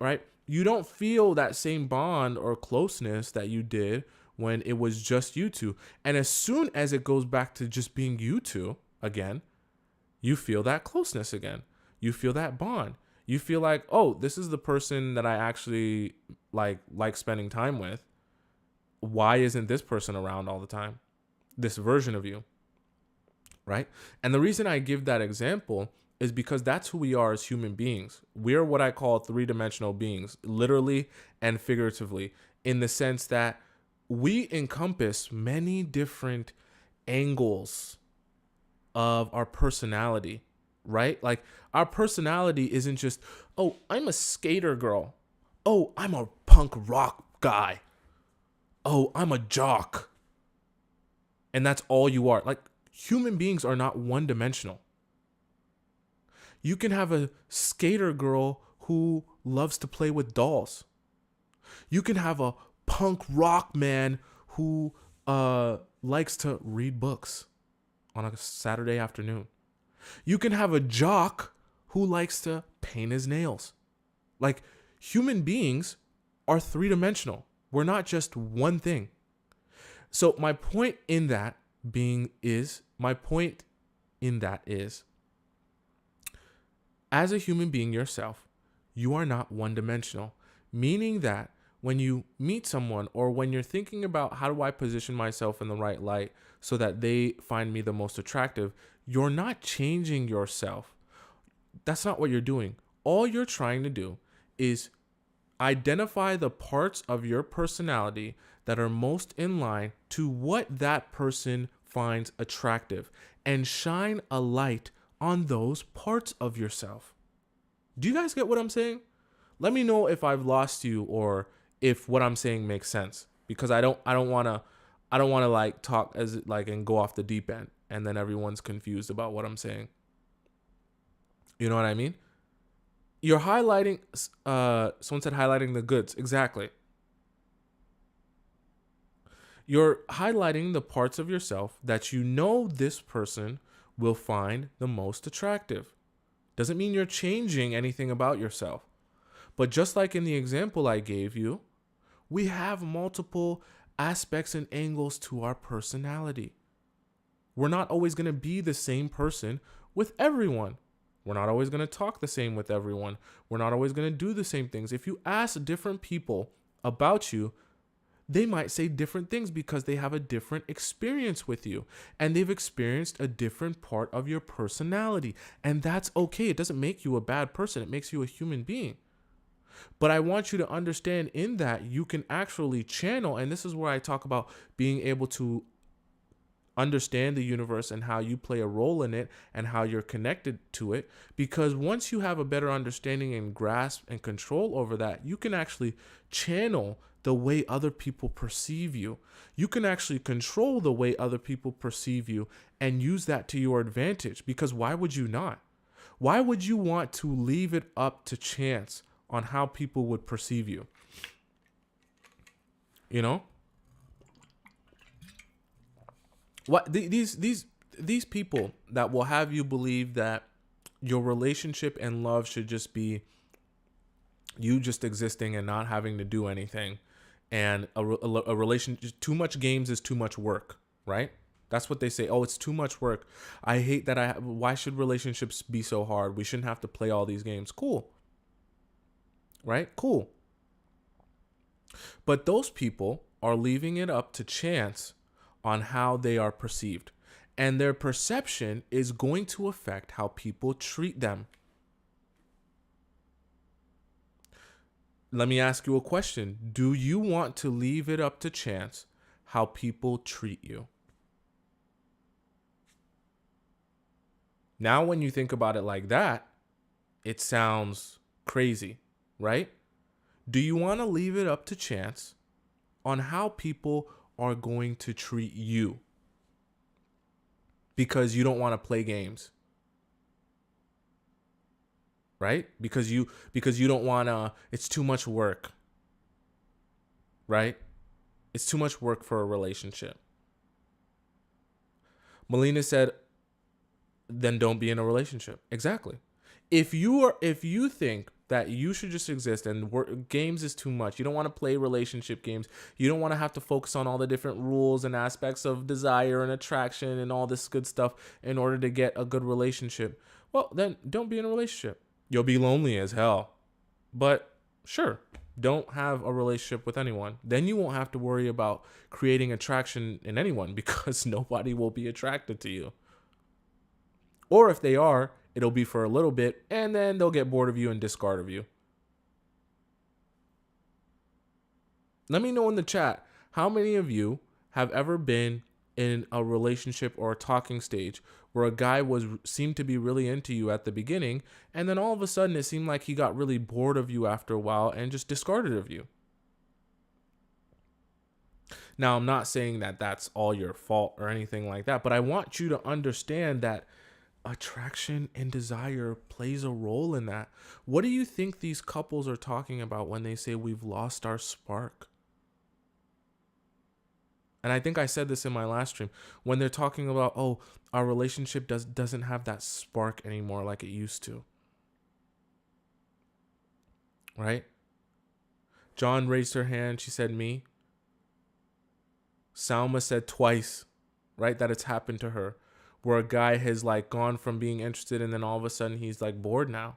right? You don't feel that same bond or closeness that you did when it was just you two. And as soon as it goes back to just being you two again, you feel that closeness again. You feel that bond. You feel like, oh, this is the person that I actually like spending time with. Why isn't this person around all the time? This version of you, right? And the reason I give that example is because that's who we are as human beings. We're what I call three-dimensional beings, literally and figuratively, in the sense that we encompass many different angles of our personality, right? Like, our personality isn't just, oh, I'm a skater girl. Oh, I'm a punk rock guy. Oh, I'm a jock. And that's all you are. Like, human beings are not one-dimensional. You can have a skater girl who loves to play with dolls. You can have a punk rock man who likes to read books on a Saturday afternoon. You can have a jock who likes to paint his nails. Like, human beings are three-dimensional. We're not just one thing. So my point in that is, as a human being yourself, you are not one-dimensional, meaning that when you meet someone or when you're thinking about how do I position myself in the right light so that they find me the most attractive, you're not changing yourself. That's not what you're doing. All you're trying to do is identify the parts of your personality that are most in line to what that person finds attractive and shine a light on those parts of yourself. Do you guys get what I'm saying? Let me know if I've lost you or if what I'm saying makes sense, because I don't want to like talk as like and go off the deep end and then everyone's confused about what I'm saying. You know what I mean? You're highlighting, someone said highlighting the goods. Exactly. You're highlighting the parts of yourself that you know this person will find the most attractive. Doesn't mean you're changing anything about yourself. But just like in the example I gave you, we have multiple aspects and angles to our personality. We're not always going to be the same person with everyone. We're not always going to talk the same with everyone. We're not always going to do the same things. If you ask different people about you, they might say different things because they have a different experience with you and they've experienced a different part of your personality. And that's okay. It doesn't make you a bad person. It makes you a human being. But I want you to understand in that you can actually channel, and this is where I talk about being able to understand the universe and how you play a role in it and how you're connected to it. Because once you have a better understanding and grasp and control over that, you can actually channel the way other people perceive you. You can actually control the way other people perceive you and use that to your advantage. Because why would you not? Why would you want to leave it up to chance on how people would perceive you? You know? What these people that will have you believe that your relationship and love should just be you just existing and not having to do anything, and a relationship, too much games is too much work, right? That's what they say. Oh, it's too much work. I hate that. Why should relationships be so hard? We shouldn't have to play all these games. Cool. Right? Cool. But those people are leaving it up to chance on how they are perceived. And their perception is going to affect how people treat them. Let me ask you a question. Do you want to leave it up to chance how people treat you? Now, when you think about it like that, it sounds crazy, right? Do you want to leave it up to chance on how people are going to treat you? Because you don't want to play games. Right? Because you don't want to, it's too much work. Right? It's too much work for a relationship. Melina said, then don't be in a relationship. Exactly. If you think that you should just exist and games is too much, you don't want to play relationship games, you don't want to have to focus on all the different rules and aspects of desire and attraction and all this good stuff in order to get a good relationship, well, then don't be in a relationship. You'll be lonely as hell. But sure, don't have a relationship with anyone. Then you won't have to worry about creating attraction in anyone because nobody will be attracted to you. Or if they are, it'll be for a little bit, and then they'll get bored of you and discard of you. Let me know in the chat, how many of you have ever been in a relationship or a talking stage where a guy seemed to be really into you at the beginning, and then all of a sudden it seemed like he got really bored of you after a while and just discarded of you. Now, I'm not saying that that's all your fault or anything like that, but I want you to understand that attraction and desire plays a role in that. What do you think these couples are talking about when they say we've lost our spark? And I think I said this in my last stream, when they're talking about, oh, our relationship doesn't have that spark anymore like it used to. Right? John raised her hand. She said me. Salma said twice, right, that it's happened to her, where a guy has like gone from being interested and then all of a sudden he's like bored now.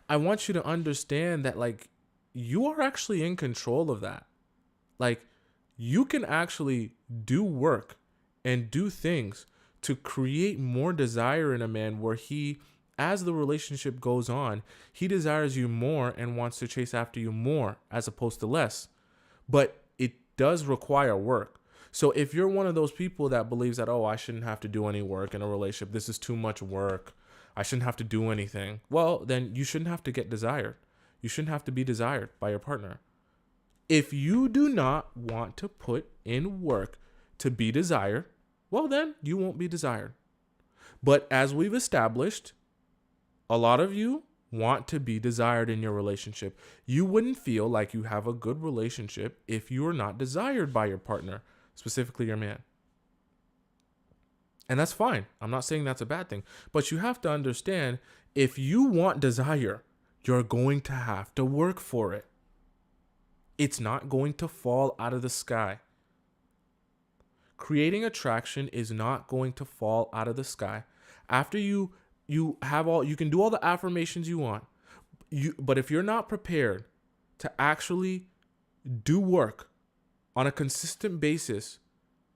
I want you to understand that like you are actually in control of that. Like you can actually do work and do things to create more desire in a man where he, as the relationship goes on, he desires you more and wants to chase after you more as opposed to less. But it does require work. So if you're one of those people that believes that, oh, I shouldn't have to do any work in a relationship, this is too much work, I shouldn't have to do anything, well, then you shouldn't have to get desired. You shouldn't have to be desired by your partner. If you do not want to put in work to be desired, well, then you won't be desired. But as we've established, A lot of you want to be desired in your relationship. You wouldn't feel like you have a good relationship if you are not desired by your partner, specifically your man. And that's fine. I'm not saying that's a bad thing. But you have to understand, if you want desire, you're going to have to work for it. It's not going to fall out of the sky. Creating attraction is not going to fall out of the sky. After you can do all the affirmations you want. But if you're not prepared to actually do work on a consistent basis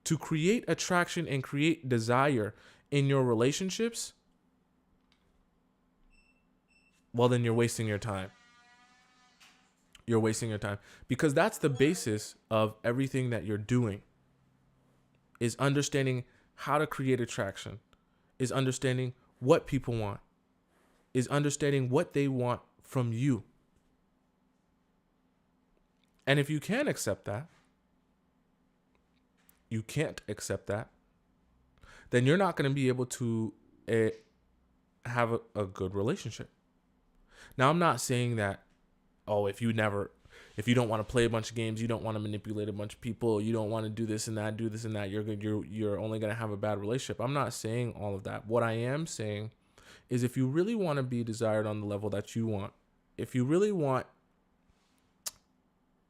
to create attraction and create desire in your relationships, well, then you're wasting your time. You're wasting your time, because that's the basis of everything that you're doing, is understanding how to create attraction, is understanding what people want, is understanding what they want from you. And if you can't accept that, then you're not going to be able to have a good relationship. Now, I'm not saying that, if you don't want to play a bunch of games, you don't want to manipulate a bunch of people, you don't want to do this and that, you're only going to have a bad relationship. I'm not saying all of that. What I am saying is, if you really want to be desired on the level that you want, if you really want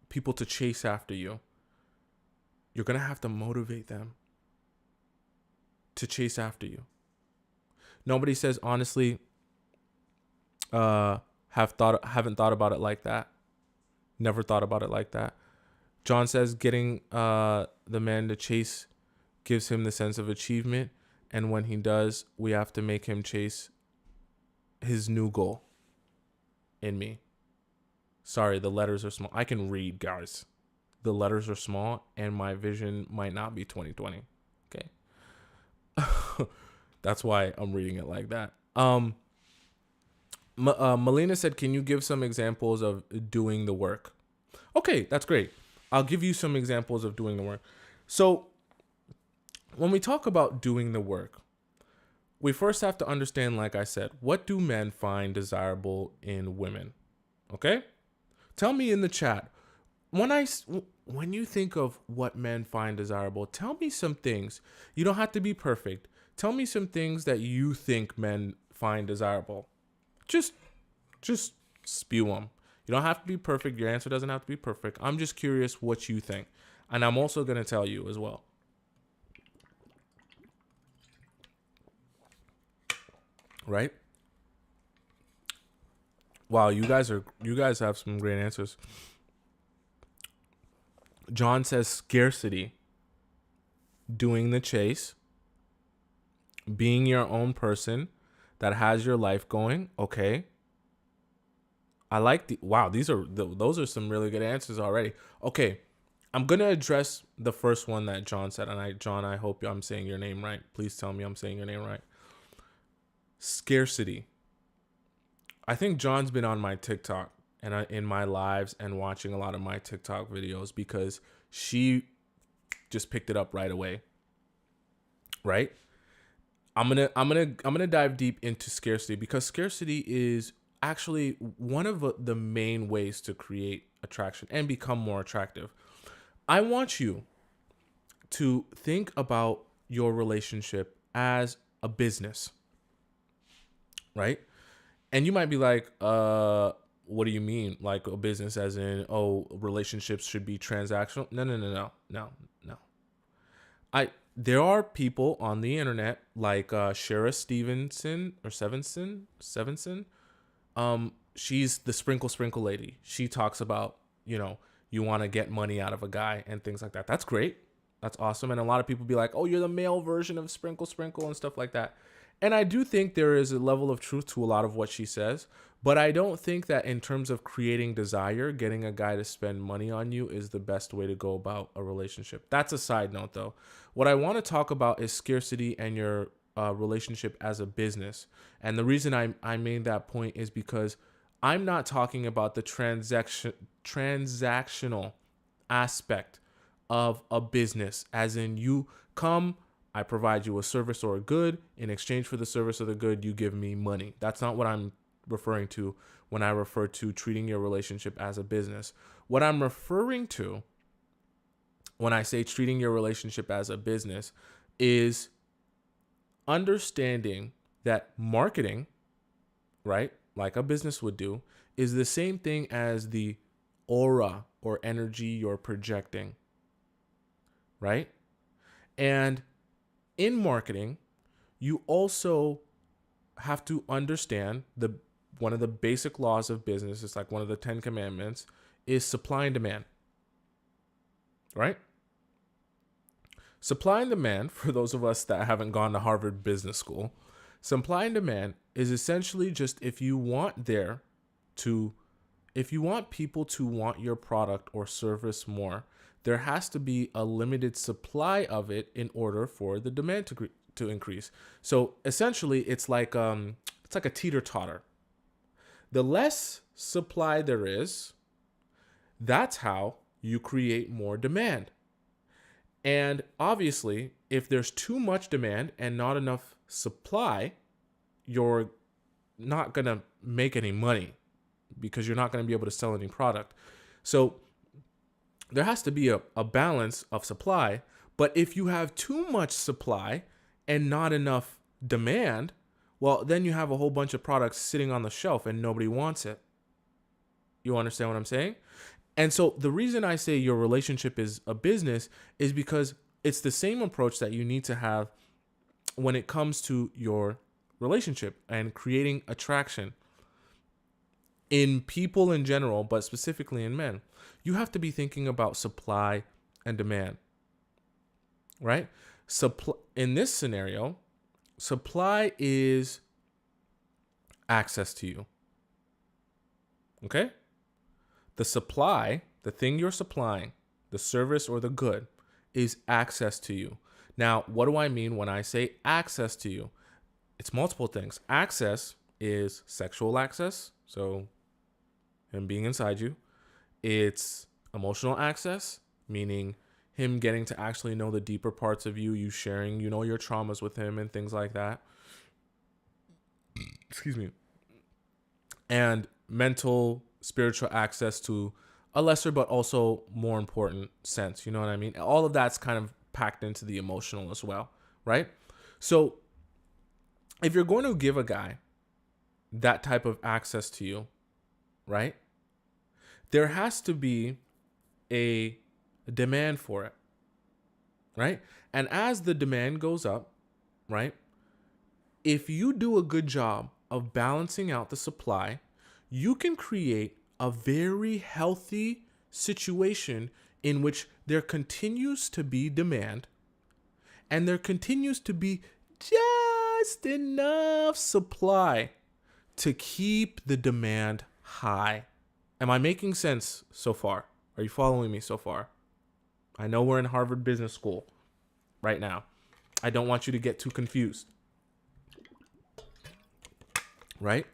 people to chase after you, you're going to have to motivate them to chase after you. Nobody says, honestly, haven't thought about it like that. Never thought about it like that. John says getting the man to chase gives him the sense of achievement. And when he does, we have to make him chase his new goal in me. Sorry, the letters are small. I can read, guys. The letters are small and my vision might not be 20/20. Okay. That's why I'm reading it like that. Melina said, can you give some examples of doing the work? Okay, that's great. I'll give you some examples of doing the work. So when we talk about doing the work, we first have to understand, like I said, what do men find desirable in women? Okay? Tell me in the chat. When you think of what men find desirable, tell me some things. You don't have to be perfect. Tell me some things that you think men find desirable. Just spew them. You don't have to be perfect. Your answer doesn't have to be perfect. I'm just curious what you think. And I'm also going to tell you as well. Right? Wow, you guys have some great answers. John says scarcity, doing the chase, being your own person that has your life going. Okay. I like those are some really good answers already. Okay. I'm going to address the first one that John said. And John, I hope I'm saying your name right. Please tell me I'm saying your name right. Scarcity. I think John's been on my TikTok and in my lives and watching a lot of my TikTok videos, because she just picked it up right away. Right? I'm gonna dive deep into scarcity, because scarcity is actually one of the main ways to create attraction and become more attractive. I want you to think about your relationship as a business, right? And you might be like, what do you mean? Like a business as in, relationships should be transactional? No. There are people on the internet like Shara Stevenson or Sevenson. She's the sprinkle lady. She talks about, you want to get money out of a guy and things like that. That's great. That's awesome. And a lot of people be like, oh, you're the male version of sprinkle and stuff like that. And I do think there is a level of truth to a lot of what she says, but I don't think that in terms of creating desire, getting a guy to spend money on you is the best way to go about a relationship. That's a side note, though. What I want to talk about is scarcity and your relationship as a business. And the reason I made that point is because I'm not talking about the transactional aspect of a business, as in you come, I provide you a service or a good. In exchange for the service or the good, you give me money. That's not what I'm referring to when I refer to treating your relationship as a business. What I'm referring to when I say treating your relationship as a business is understanding that marketing, right, like a business would do, is the same thing as the aura or energy you're projecting, right? And in marketing, you also have to understand the one of the basic laws of business. It's like one of the 10 commandments is supply and demand, right? Supply and demand, for those of us that haven't gone to Harvard Business School, supply and demand is essentially just if you want people to want your product or service more, there has to be a limited supply of it in order for the demand to increase. So essentially, it's like a teeter-totter. The less supply there is, that's how you create more demand. And obviously, if there's too much demand and not enough supply, you're not going to make any money because you're not going to be able to sell any product. So there has to be a balance of supply. But if you have too much supply and not enough demand, well, then you have a whole bunch of products sitting on the shelf and nobody wants it. You understand what I'm saying? And so the reason I say your relationship is a business is because it's the same approach that you need to have when it comes to your relationship and creating attraction in people in general, but specifically in men. You have to be thinking about supply and demand, right? In this scenario, supply is access to you. Okay? The supply, the thing you're supplying, the service or the good, is access to you. Now, what do I mean when I say access to you? It's multiple things. Access is sexual access, so him being inside you. It's emotional access, meaning him getting to actually know the deeper parts of you, you sharing, your traumas with him and things like that. Excuse me. And mental, spiritual access to a lesser but also more important sense. You know what I mean? All of that's kind of packed into the emotional as well, right? So if you're going to give a guy that type of access to you, right, there has to be a demand for it, right? And as the demand goes up, right, if you do a good job of balancing out the supply, you can create a very healthy situation in which there continues to be demand and there continues to be just enough supply to keep the demand high. Am I making sense so far? Are you following me so far? I know we're in Harvard Business School right now. I don't want you to get too confused. Right?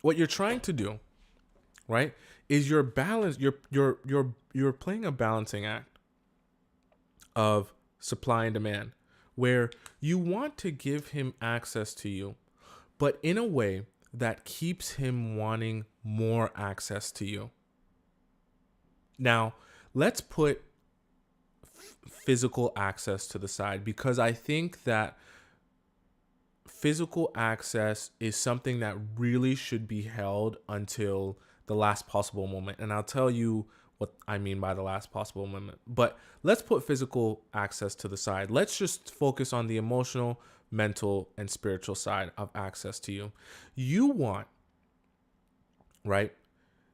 What you're trying to do, right, is you're playing a balancing act of supply and demand where you want to give him access to you, but in a way that keeps him wanting more access to you. Now, let's put physical access to the side because I think that physical access is something that really should be held until the last possible moment. And I'll tell you what I mean by the last possible moment. But let's put physical access to the side. Let's just focus on the emotional, mental, and spiritual side of access to you. You want, right,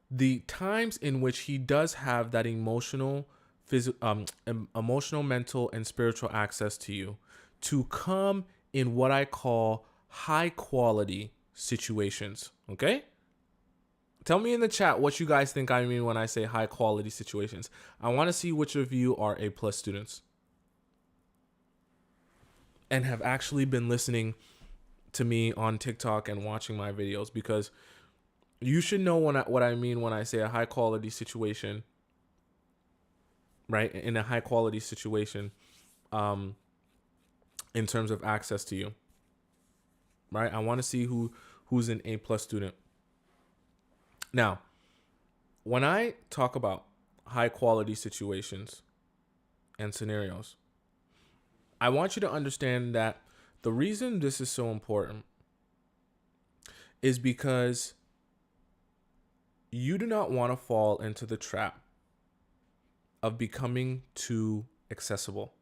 the times in which he does have that emotional, mental, and spiritual access to you to come in what I call high quality situations. Okay? Tell me in the chat what you guys think I mean when I say high quality situations. I want to see which of you are A+ students and have actually been listening to me on TikTok and watching my videos, because you should know what I mean when I say a high quality situation, right? In a high quality situation, in terms of access to you, right? I want to see who's an A+ student. Now, when I talk about high quality situations and scenarios, I want you to understand that the reason this is so important is because you do not want to fall into the trap of becoming too accessible,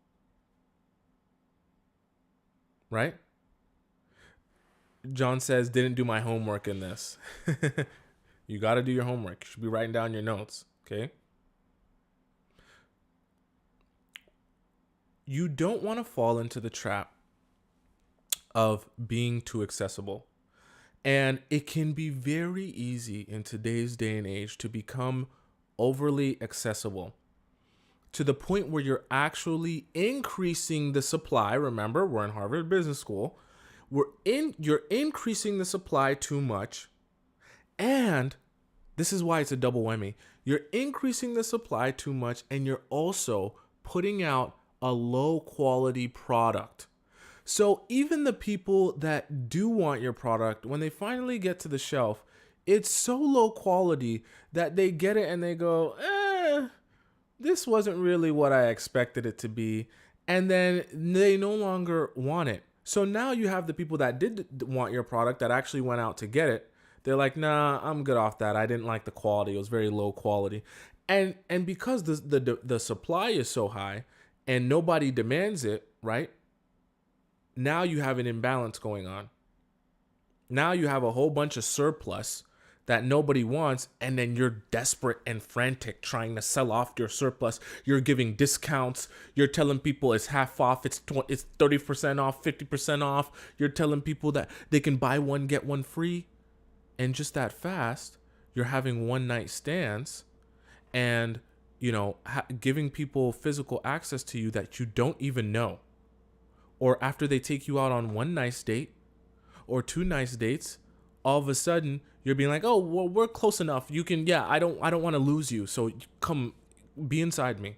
right? John says, didn't do my homework in this. You got to do your homework. You should be writing down your notes, okay? You don't want to fall into the trap of being too accessible. And it can be very easy in today's day and age to become overly accessible to the point where you're actually increasing the supply. Remember, we're in Harvard Business School. You're increasing the supply too much. And this is why it's a double whammy. You're increasing the supply too much, and you're also putting out a low quality product. So even the people that do want your product, when they finally get to the shelf, it's so low quality that they get it and they go, this wasn't really what I expected it to be. And then they no longer want it. So now you have the people that did want your product that actually went out to get it. They're like, nah, I'm good off that. I didn't like the quality. It was very low quality. And because the supply is so high and nobody demands it, right? Now you have an imbalance going on. Now you have a whole bunch of surplus that nobody wants, and then you're desperate and frantic trying to sell off your surplus. You're giving discounts. You're telling people it's half off, it's 30% off, 50% off. You're telling people that they can buy one, get one free. And just that fast, you're having one night stands and, giving people physical access to you that you don't even know. Or after they take you out on one nice date or two nice dates, all of a sudden you're being like, oh, well, we're close enough. You can, I don't want to lose you. So come be inside me.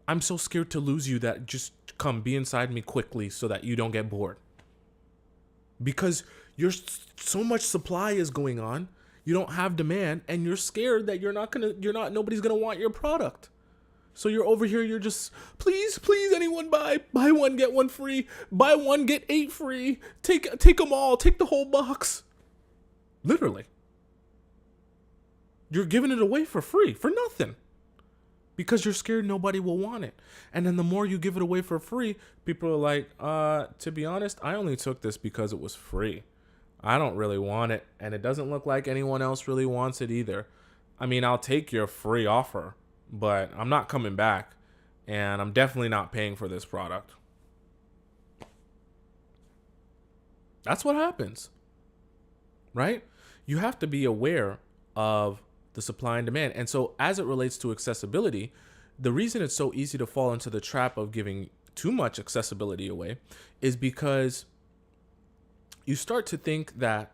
I'm so scared to lose you that just come be inside me quickly so that you don't get bored. Because so much supply is going on. You don't have demand and you're scared that nobody's going to want your product. So you're over here, you're just, please, anyone buy one, get one free, buy one, get 8 free, take them all, take the whole box. Literally. You're giving it away for free, for nothing. Because you're scared nobody will want it. And then the more you give it away for free, people are like, to be honest, I only took this because it was free. I don't really want it. And it doesn't look like anyone else really wants it either. I mean, I'll take your free offer, but I'm not coming back, and I'm definitely not paying for this product. That's what happens, right? You have to be aware of the supply and demand. And so as it relates to accessibility, the reason it's so easy to fall into the trap of giving too much accessibility away is because you start to think that,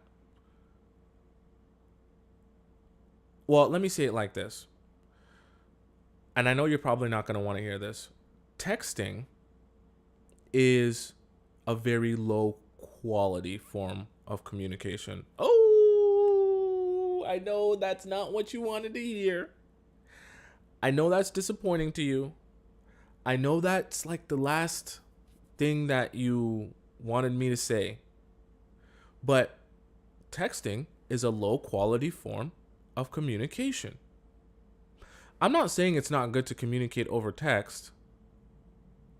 well, let me say it like this. And I know you're probably not going to want to hear this. Texting is a very low quality form of communication. Oh, I know that's not what you wanted to hear. I know that's disappointing to you. I know that's like the last thing that you wanted me to say. But texting is a low quality form of communication. I'm not saying it's not good to communicate over text.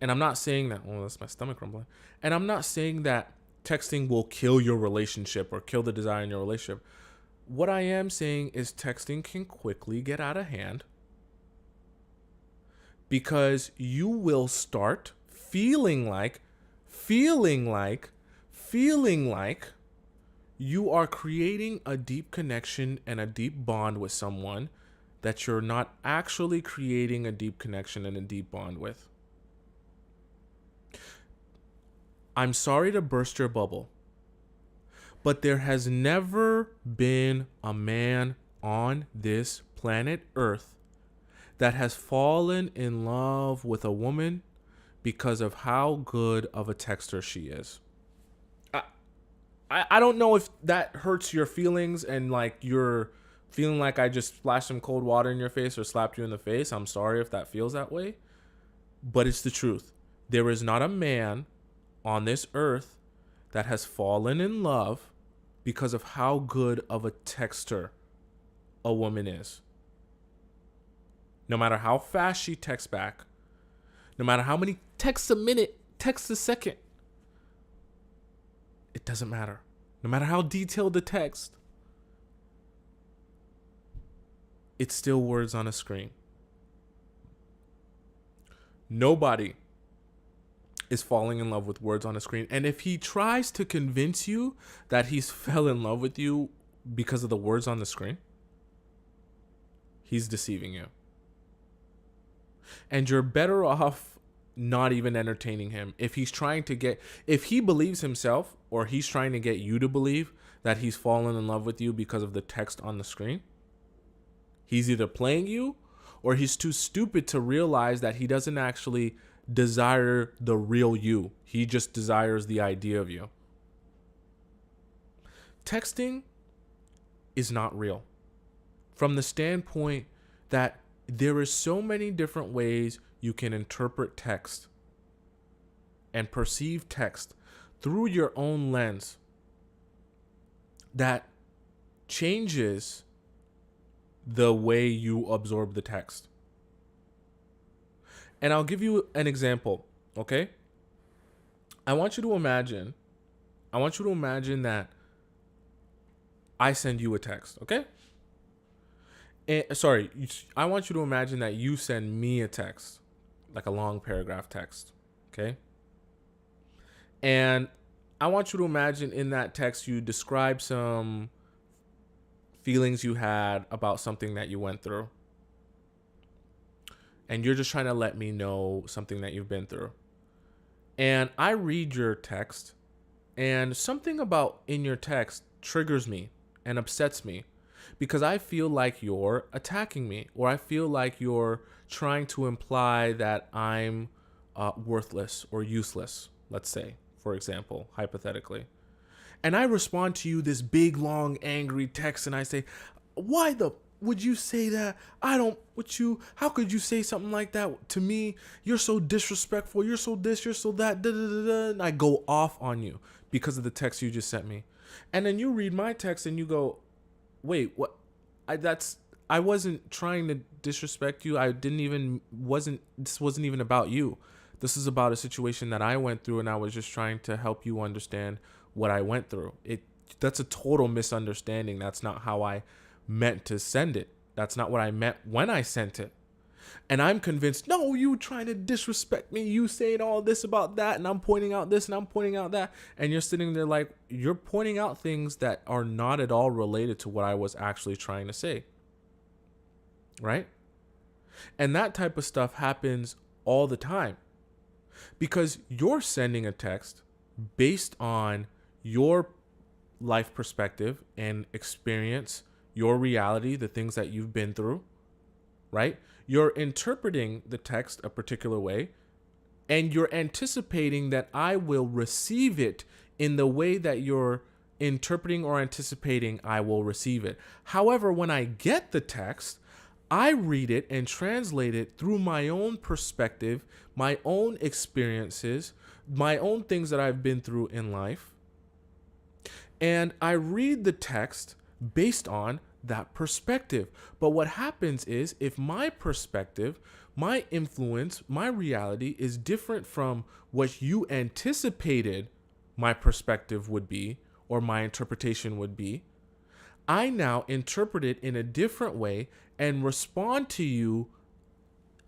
And I'm not saying that, oh, that's my stomach rumbling. And I'm not saying that texting will kill your relationship or kill the desire in your relationship. What I am saying is texting can quickly get out of hand because you will start feeling like you are creating a deep connection and a deep bond with someone that you're not actually creating a deep connection and a deep bond with. I'm sorry to burst your bubble, but there has never been a man on this planet Earth that has fallen in love with a woman because of how good of a texter she is. I don't know if that hurts your feelings and like you're feeling like I just splashed some cold water in your face or slapped you in the face. I'm sorry if that feels that way, but it's the truth. There is not a man on this earth that has fallen in love because of how good of a texter a woman is. No matter how fast she texts back, no matter how many texts a minute, texts a second, it doesn't matter. No matter how detailed the text, it's still words on a screen. Nobody is falling in love with words on a screen. And if he tries to convince you that he's fell in love with you because of the words on the screen, he's deceiving you. And you're better off not even entertaining him. If he believes himself, or he's trying to get you to believe that he's fallen in love with you because of the text on the screen, he's either playing you or he's too stupid to realize that he doesn't actually desire the real you. He just desires the idea of you. Texting is not real from the standpoint that there is so many different ways you can interpret text and perceive text through your own lens that changes the way you absorb the text. And I'll give you an example, okay? I want you to imagine that I send you a text, okay? I want you to imagine that you send me a text, like a long paragraph text, okay? And I want you to imagine in that text you describe some feelings you had about something that you went through. And you're just trying to let me know something that you've been through. And I read your text, and something about in your text triggers me and upsets me because I feel like you're attacking me, or I feel like you're trying to imply that I'm worthless or useless, let's say, for example, hypothetically. And I respond to you this big, long, angry text, and I say, why the would you say that? How could you say something like that to me? You're so disrespectful. You're so this, you're so that. Da, da, da, da. And I go off on you because of the text you just sent me. And then you read my text and you go, wait, what? I wasn't trying to disrespect you. This wasn't even about you. This is about a situation that I went through, and I was just trying to help you understand what I went through. That's a total misunderstanding. That's not how I meant to send it. That's not what I meant when I sent it. And I'm convinced, no, you trying to disrespect me. You saying all this about that, and I'm pointing out this and I'm pointing out that. And you're sitting there like, you're pointing out things that are not at all related to what I was actually trying to say. Right? And that type of stuff happens all the time. Because you're sending a text based on your life perspective and experience, your reality, the things that you've been through, right? You're interpreting the text a particular way, and you're anticipating that I will receive it in the way that you're interpreting or anticipating I will receive it. However, when I get the text, I read it and translate it through my own perspective, my own experiences, my own things that I've been through in life. And I read the text based on that perspective. But what happens is, if my perspective, my influence, my reality is different from what you anticipated my perspective would be, or my interpretation would be, I now interpret it in a different way and respond to you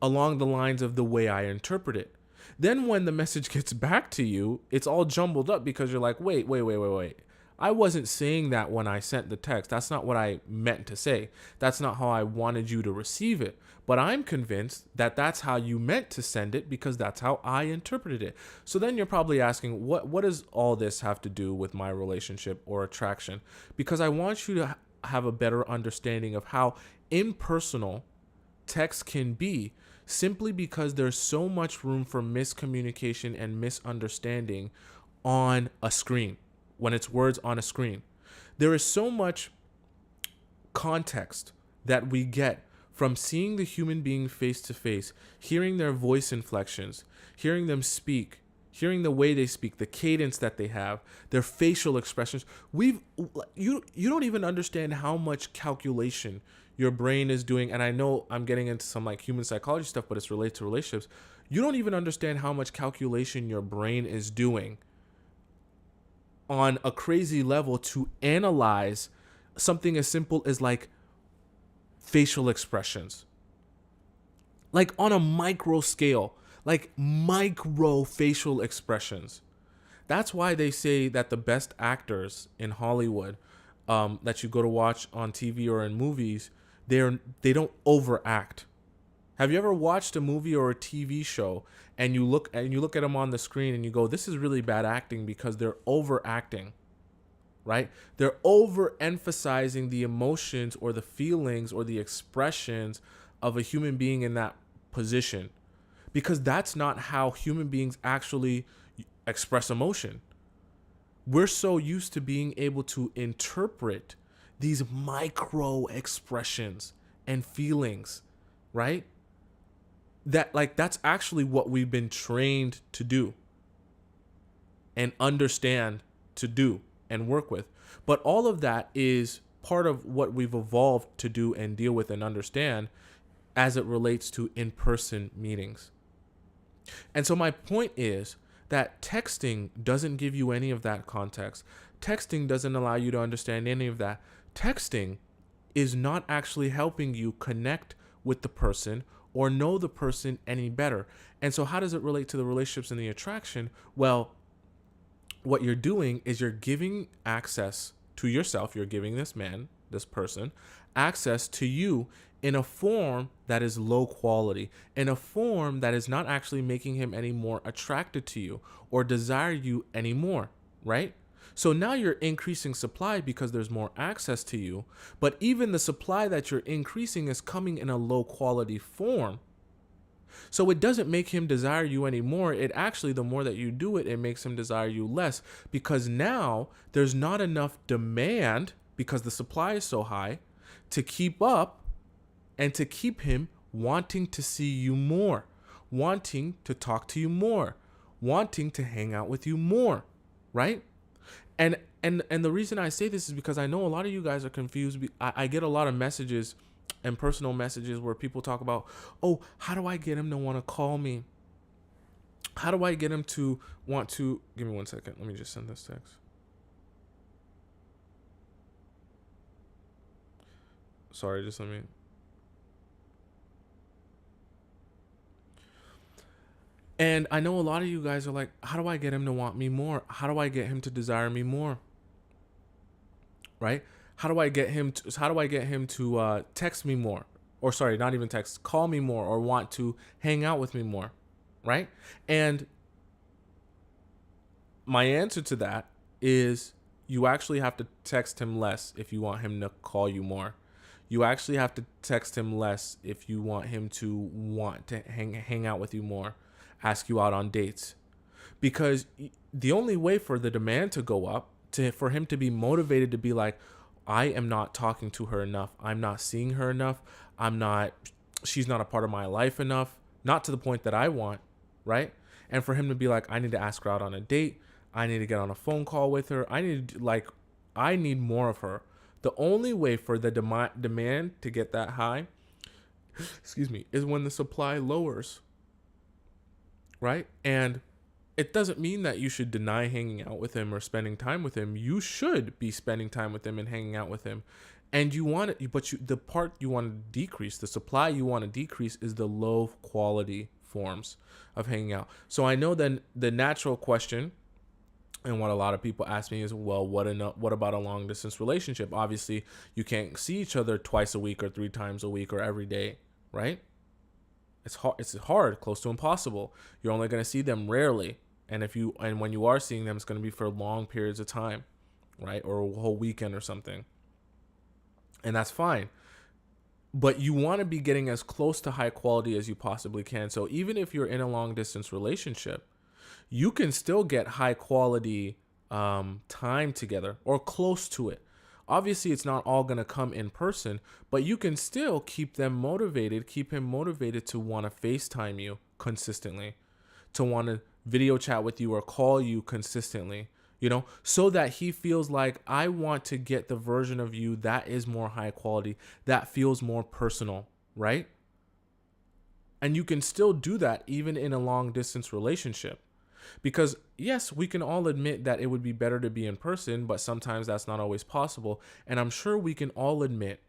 along the lines of the way I interpret it. Then when the message gets back to you, it's all jumbled up because you're like, wait. I wasn't saying that when I sent the text. That's not what I meant to say. That's not how I wanted you to receive it. But I'm convinced that that's how you meant to send it because that's how I interpreted it. So then you're probably asking, what does all this have to do with my relationship or attraction? Because I want you to have a better understanding of how impersonal text can be. simply because there's so much room for miscommunication and misunderstanding on a screen, when it's words on a screen. There is so much context that we get from seeing the human being face to face, hearing their voice inflections, hearing them speak, hearing the way they speak, the cadence that they have, their facial expressions. You don't even understand how much calculation your brain is doing. And I know I'm getting into some like human psychology stuff, but it's related to relationships. You don't even understand how much calculation your brain is doing on a crazy level to analyze something as simple as like facial expressions, like on a micro scale, like micro facial expressions. That's why they say that the best actors in Hollywood, that you go to watch on TV or in movies, they don't overact. Have you ever watched a movie or a TV show and you look at them on the screen and you go, this is really bad acting because they're overacting, right? They're overemphasizing the emotions or the feelings or the expressions of a human being in that position, because that's not how human beings actually express emotion. We're so used to being able to interpret these micro expressions and feelings, right? That's actually what we've been trained to do and understand to do and work with. But all of that is part of what we've evolved to do and deal with and understand as it relates to in-person meetings. And so my point is that texting doesn't give you any of that context. Texting doesn't allow you to understand any of that. Texting is not actually helping you connect with the person or know the person any better. And so how does it relate to the relationships and the attraction? Well, what you're doing is you're giving access to yourself. You're giving this man, this person, access to you in a form that is low quality, in a form that is not actually making him any more attracted to you or desire you anymore, right? So now you're increasing supply because there's more access to you, but even the supply that you're increasing is coming in a low quality form. So it doesn't make him desire you anymore. It actually, the more that you do it, it makes him desire you less, because now there's not enough demand because the supply is so high to keep up and to keep him wanting to see you more, wanting to talk to you more, wanting to hang out with you more, right? And the reason I say this is because I know a lot of you guys are confused. I get a lot of messages and personal messages where people talk about, oh, how do I get him to want to call me? How do I get him to want to... Give me 1 second. Let me just send this text. Sorry, just let me... And I know a lot of you guys are like, how do I get him to want me more? How do I get him to desire me more? Right? How do I get him to text me more? Or sorry, not even text, call me more or want to hang out with me more, right? And my answer to that is you actually have to text him less if you want him to call you more. You actually have to text him less if you want him to want to hang out with you more, ask you out on dates. Because the only way for the demand to go up, for him to be motivated to be like, I am not talking to her enough, I'm not seeing her enough, she's not a part of my life enough, not to the point that I want, right? And for him to be like, I need to ask her out on a date, I need to get on a phone call with her, I need more of her. The only way for the demand to get that high, excuse me, is when the supply lowers, right? And it doesn't mean that you should deny hanging out with him or spending time with him. You should be spending time with him and hanging out with him. And you want it, but the part you want to decrease, the supply you want to decrease, is the low quality forms of hanging out. So I know then the natural question, and what a lot of people ask me is, well, what about a long distance relationship? Obviously, you can't see each other twice a week or 3 times a week or every day, right? It's hard, close to impossible. You're only going to see them rarely. And when you are seeing them, it's going to be for long periods of time, right? Or a whole weekend or something. And that's fine. but you want to be getting as close to high quality as you possibly can. So even if you're in a long distance relationship, you can still get high quality time together or close to it. Obviously, it's not all going to come in person, but you can still keep them motivated, keep him motivated to want to FaceTime you consistently, to want to video chat with you or call you consistently, so that he feels like, I want to get the version of you that is more high quality, that feels more personal, right? And you can still do that even in a long distance relationship. Because yes, we can all admit that it would be better to be in person, but sometimes that's not always possible. And I'm sure we can all admit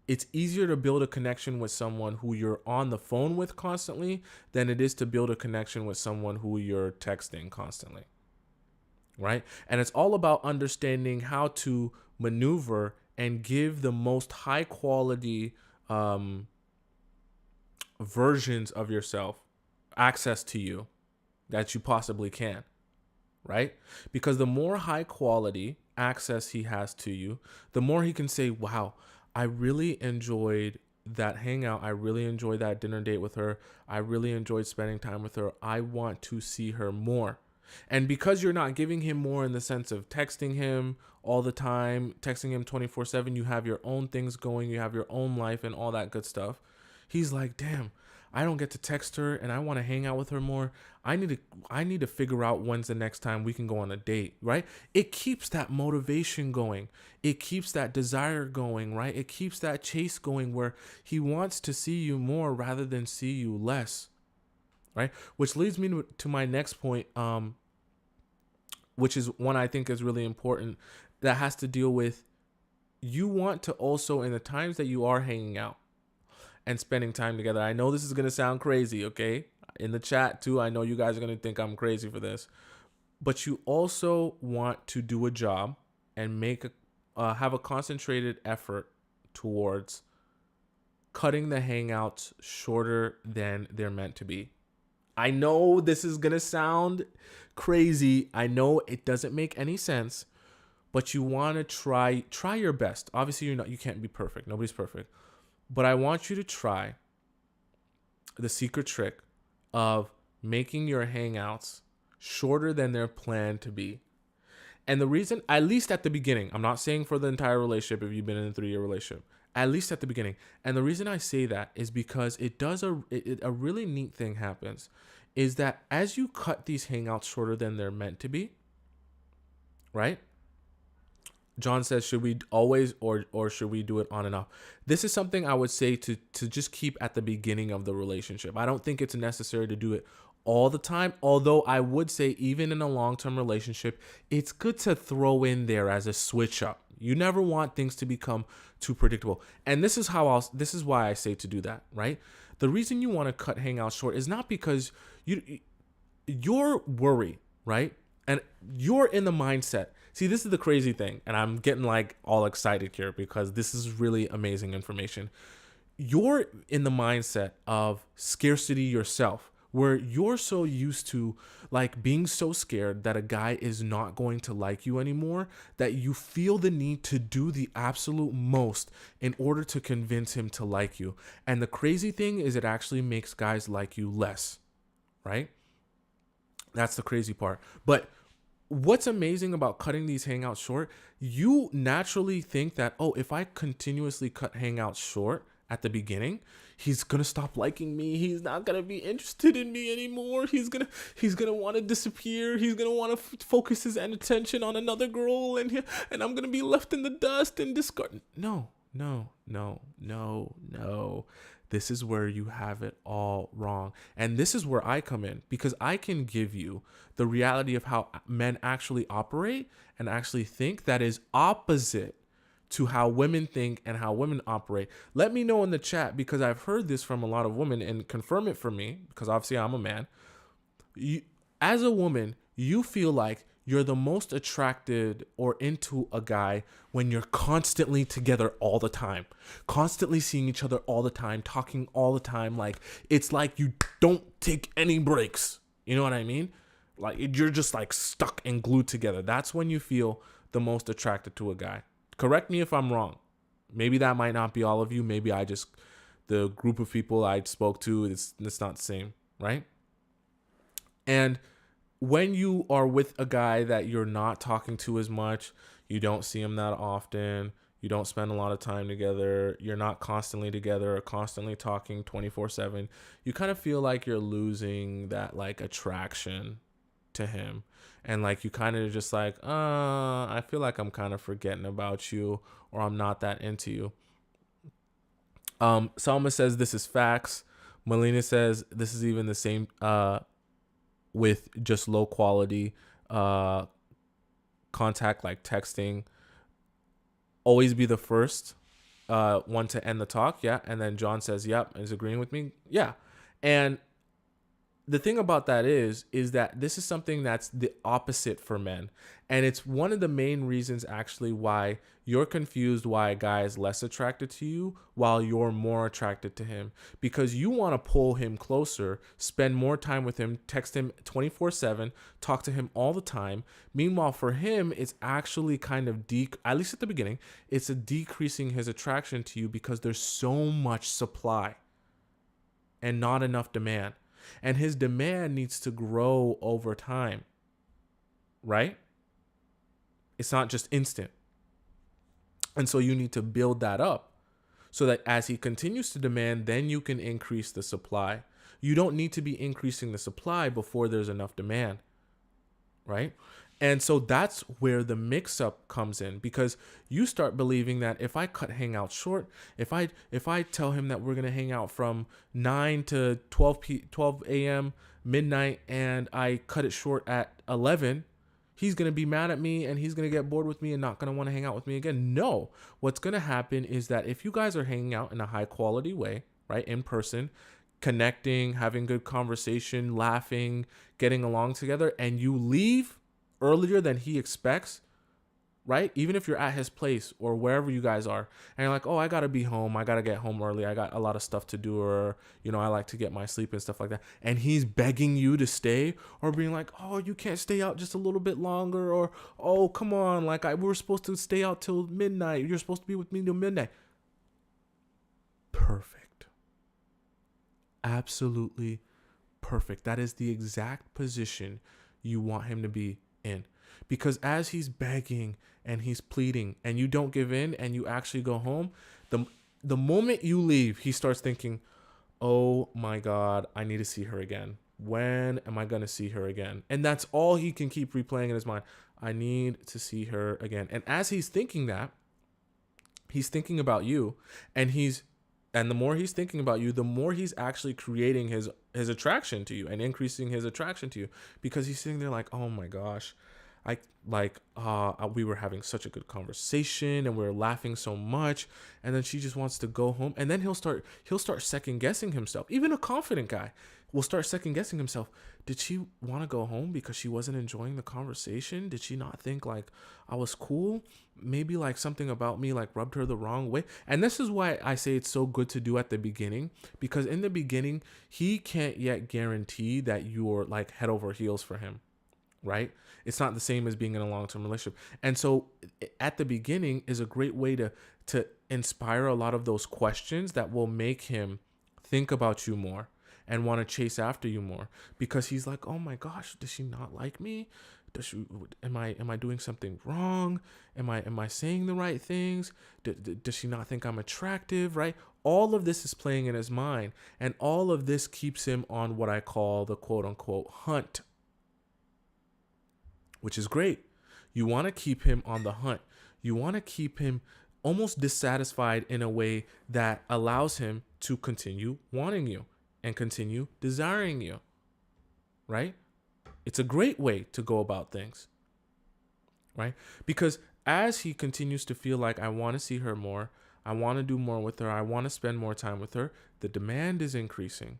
it's easier to build a connection with someone who you're on the phone with constantly than it is to build a connection with someone who you're texting constantly. Right? And it's all about understanding how to maneuver and give the most high quality versions of yourself access to you that you possibly can, right? Because the more high quality access he has to you, the more he can say, wow, I really enjoyed that hangout. I really enjoyed that dinner date with her. I really enjoyed spending time with her. I want to see her more. And because you're not giving him more in the sense of texting him all the time, texting him 24/7, you have your own things going, you have your own life and all that good stuff. He's like, damn, I don't get to text her and I want to hang out with her more. I need to figure out when's the next time we can go on a date, right? It keeps that motivation going. It keeps that desire going, right? It keeps that chase going where he wants to see you more rather than see you less, right? Which leads me to my next point, which is one I think is really important, that has to deal with, you want to also, in the times that you are hanging out and spending time together. I know this is going to sound crazy, okay? In the chat too, I know you guys are going to think I'm crazy for this. But you also want to do a job and have a concentrated effort towards cutting the hangouts shorter than they're meant to be. I know this is going to sound crazy. I know it doesn't make any sense, but you want to try your best. Obviously, you can't be perfect. Nobody's perfect. But I want you to try the secret trick of making your hangouts shorter than they're planned to be. And the reason, at least at the beginning, I'm not saying for the entire relationship if you've been in a 3-year relationship, at least at the beginning. And the reason I say that is because a really neat thing happens, is that as you cut these hangouts shorter than they're meant to be, right? John says, should we always or should we do it on and off? This is something I would say to just keep at the beginning of the relationship. I don't think it's necessary to do it all the time. Although I would say even in a long-term relationship, it's good to throw in there as a switch up. You never want things to become too predictable. And this is why I say to do that, right? The reason you want to cut hangouts short is not because you're worried, right? And you're in the mindset. See, this is the crazy thing, and I'm getting like all excited here because this is really amazing information. You're in the mindset of scarcity yourself, where you're so used to like being so scared that a guy is not going to like you anymore that you feel the need to do the absolute most in order to convince him to like you. And the crazy thing is it actually makes guys like you less, right? That's the crazy part. But what's amazing about cutting these hangouts short, you naturally think that, oh, if I continuously cut hangouts short at the beginning, he's going to stop liking me. He's not going to be interested in me anymore. He's going to want to disappear. He's going to want to focus his attention on another girl and I'm going to be left in the dust and discarded. No. This is where you have it all wrong. And this is where I come in, because I can give you the reality of how men actually operate and actually think that is opposite to how women think and how women operate. Let me know in the chat, because I've heard this from a lot of women, and confirm it for me, because obviously I'm a man. As a woman, you feel like you're the most attracted or into a guy when you're constantly together all the time, constantly seeing each other all the time, talking all the time. Like, it's like you don't take any breaks. You know what I mean? Like, you're just like stuck and glued together. That's when you feel the most attracted to a guy. Correct me if I'm wrong. Maybe that might not be all of you. Maybe the group of people I spoke to, it's not the same, right? And when you are with a guy that you're not talking to as much, you don't see him that often, you don't spend a lot of time together, you're not constantly together or constantly talking 24/7, you kind of feel like you're losing that like attraction to him. And like you kind of just like, I feel like I'm kind of forgetting about you, or I'm not that into you. Salma says this is facts. Melina says this is even the same with just low quality contact like texting. Always be the first one to end the talk. Yeah. And then John says, yep, is agreeing with me. Yeah. And the thing about that is that this is something that's the opposite for men. And it's one of the main reasons actually why you're confused why a guy is less attracted to you while you're more attracted to him. Because you want to pull him closer, spend more time with him, text him 24/7, talk to him all the time. Meanwhile, for him, it's actually kind of, at least at the beginning, it's a decreasing his attraction to you because there's so much supply and not enough demand. And his demand needs to grow over time, right? It's not just instant. And so you need to build that up so that as he continues to demand, then you can increase the supply. You don't need to be increasing the supply before there's enough demand, right? And so that's where the mix-up comes in, because you start believing that if I cut hangouts short, if I tell him that we're going to hang out from 9 to 12 a.m. midnight, and I cut it short at 11, he's going to be mad at me and he's going to get bored with me and not going to want to hang out with me again. No, what's going to happen is that if you guys are hanging out in a high quality way, right, in person, connecting, having good conversation, laughing, getting along together, and you leave earlier than he expects, right? Even if you're at his place or wherever you guys are, and you're like, oh, I gotta be home, I gotta get home early, I got a lot of stuff to do, or I like to get my sleep and stuff like that, and he's begging you to stay, or being like, oh, you can't stay out just a little bit longer, or oh, come on, like we were supposed to stay out till midnight, you're supposed to be with me till midnight. Perfect. Absolutely perfect. That is the exact position you want him to be in. Because as he's begging and he's pleading and you don't give in and you actually go home, the moment you leave, he starts thinking, oh my God, I need to see her again. When am I going to see her again? And that's all he can keep replaying in his mind. I need to see her again. And as he's thinking that, he's thinking about you, and the more he's thinking about you, the more he's actually creating his attraction to you and increasing his attraction to you, because he's sitting there like, oh my gosh, we were having such a good conversation and we were laughing so much, and then she just wants to go home. And then he'll start second guessing himself. Even a confident guy will start second guessing himself. Did she want to go home because she wasn't enjoying the conversation? Did she not think like I was cool? Maybe like something about me like rubbed her the wrong way. And this is why I say it's so good to do at the beginning, because in the beginning, he can't yet guarantee that you're like head over heels for him, right? It's not the same as being in a long-term relationship. And so at the beginning is a great way to inspire a lot of those questions that will make him think about you more and want to chase after you more, because he's like, oh my gosh, does she not like me? Am I doing something wrong? Am I saying the right things? Does she not think I'm attractive, right? All of this is playing in his mind, and all of this keeps him on what I call the quote unquote hunt, which is great. You want to keep him on the hunt. You want to keep him almost dissatisfied in a way that allows him to continue wanting you and continue desiring you, right? It's a great way to go about things, right? Because as he continues to feel like, I want to see her more, I want to do more with her, I want to spend more time with her, the demand is increasing,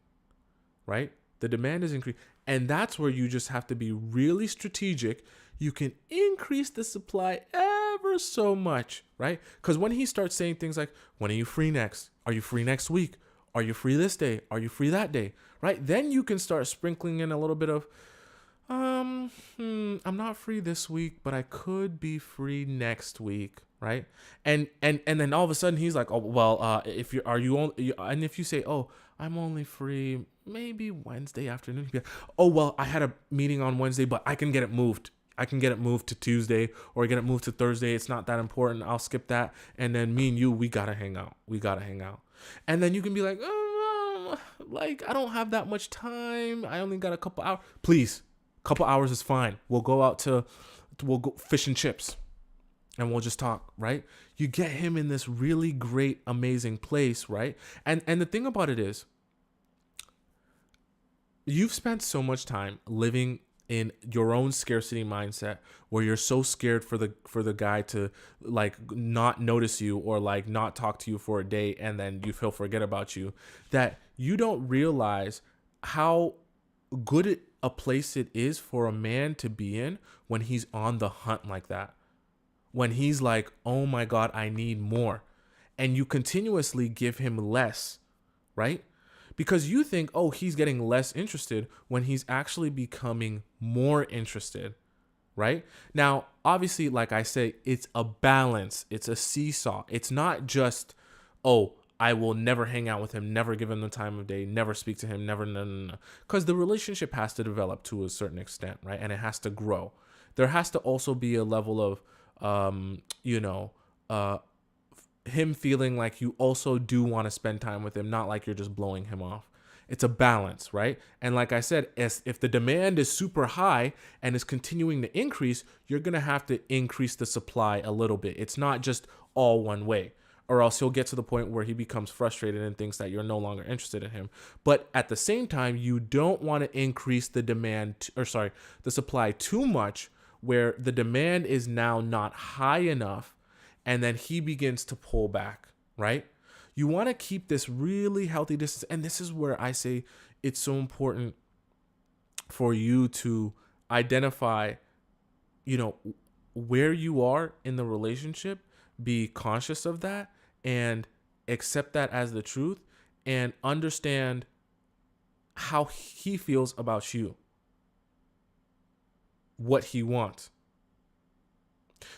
right? The demand is increasing. And that's where you just have to be really strategic. You can increase the supply ever so much, right? Because when he starts saying things like, when are you free next? Are you free next week? Are you free this day? Are you free that day? Right? Then you can start sprinkling in a little bit of, I'm not free this week, but I could be free next week. right? And then all of a sudden he's like, oh well, if you are you only, and if you say, oh, I'm only free maybe Wednesday afternoon, he'd be like, oh well, I had a meeting on Wednesday, but I can get it moved. I can get it moved to Tuesday or get it moved to Thursday. It's not that important. I'll skip that. And then me and you, we gotta hang out. We gotta hang out. And then you can be like, oh, like I don't have that much time. I only got a couple hours. Please, a couple hours is fine. We'll go fish and chips and we'll just talk, right? You get him in this really great, amazing place, right? And the thing about it is, you've spent so much time living in your own scarcity mindset where you're so scared for the guy to like not notice you or like not talk to you for a day and then he'll forget about you, that you don't realize how good a place it is for a man to be in when he's on the hunt like that. When he's like, oh my God, I need more. And you continuously give him less, right? Because you think, oh, he's getting less interested when he's actually becoming more interested, right? Now, obviously, like I say, it's a balance. It's a seesaw. It's not just, oh, I will never hang out with him, never give him the time of day, never speak to him, never, no. Because the relationship has to develop to a certain extent, right? And it has to grow. There has to also be a level of, him feeling like you also do want to spend time with him, not like you're just blowing him off. It's a balance, right? And like I said, if the demand is super high and is continuing to increase, you're going to have to increase the supply a little bit. It's not just all one way, or else he'll get to the point where he becomes frustrated and thinks that you're no longer interested in him. But at the same time, you don't want to increase the the supply too much where the demand is now not high enough and then he begins to pull back, right? You want to keep this really healthy distance. And this is where I say it's so important for you to identify, where you are in the relationship, be conscious of that and accept that as the truth and understand how he feels about you, what he wants.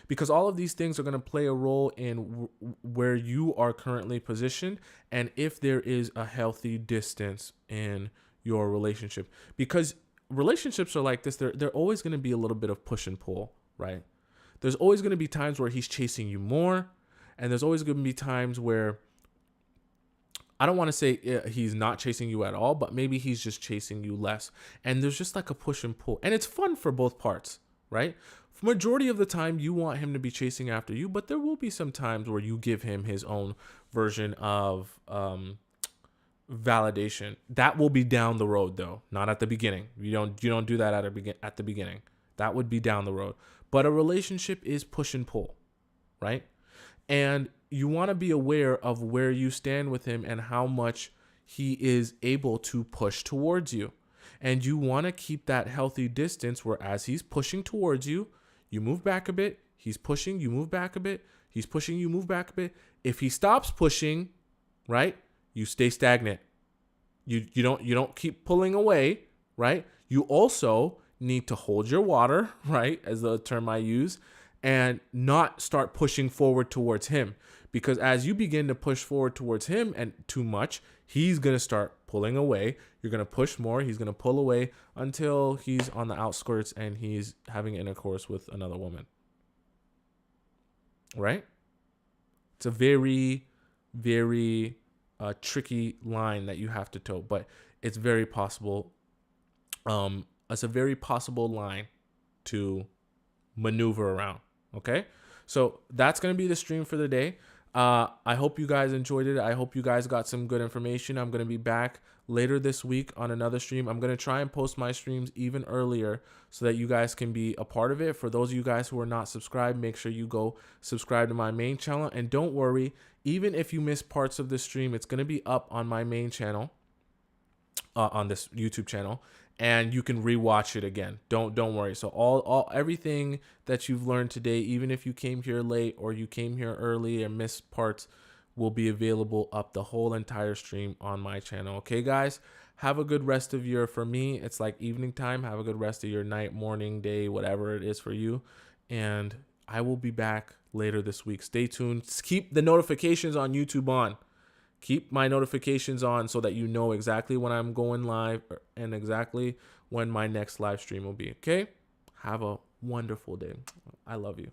Because all of these things are going to play a role in where you are currently positioned and if there is a healthy distance in your relationship. Because relationships are like this. They're always going to be a little bit of push and pull, right? There's always going to be times where he's chasing you more. And there's always going to be times where, I don't want to say he's not chasing you at all, but maybe he's just chasing you less. And there's just like a push and pull. And it's fun for both parts, right? For majority of the time, you want him to be chasing after you, but there will be some times where you give him his own version of validation. That will be down the road, though, not at the beginning. You don't do that at the beginning. That would be down the road. But a relationship is push and pull, right? And you want to be aware of where you stand with him and how much he is able to push towards you. And you want to keep that healthy distance where as he's pushing towards you, you move back a bit. He's pushing, you move back a bit. He's pushing, you move back a bit. If he stops pushing, right, you stay stagnant. You don't keep pulling away, right? You also need to hold your water, right, as the term I use, and not start pushing forward towards him. Because as you begin to push forward towards him and too much, he's going to start pulling away. You're going to push more. He's going to pull away until he's on the outskirts and he's having intercourse with another woman. Right? It's a very, very tricky line that you have to toe, but it's very possible. It's a very possible line to maneuver around. Okay? So that's going to be the stream for the day. I hope you guys enjoyed it. I hope you guys got some good information. I'm going to be back later this week on another stream. I'm going to try and post my streams even earlier so that you guys can be a part of it. For those of you guys who are not subscribed, make sure you go subscribe to my main channel. And don't worry, even if you miss parts of the stream, it's going to be up on my main channel, on this YouTube channel. And you can rewatch it again. Don't worry. So everything that you've learned today, even if you came here late or you came here early and missed parts, will be available up the whole entire stream on my channel. Okay, guys? Have a good rest of for me, it's like evening time. Have a good rest of your night, morning, day, whatever it is for you. And I will be back later this week. Stay tuned. Keep the notifications on YouTube on. Keep my notifications on so that you know exactly when I'm going live and exactly when my next live stream will be. Okay? Have a wonderful day. I love you.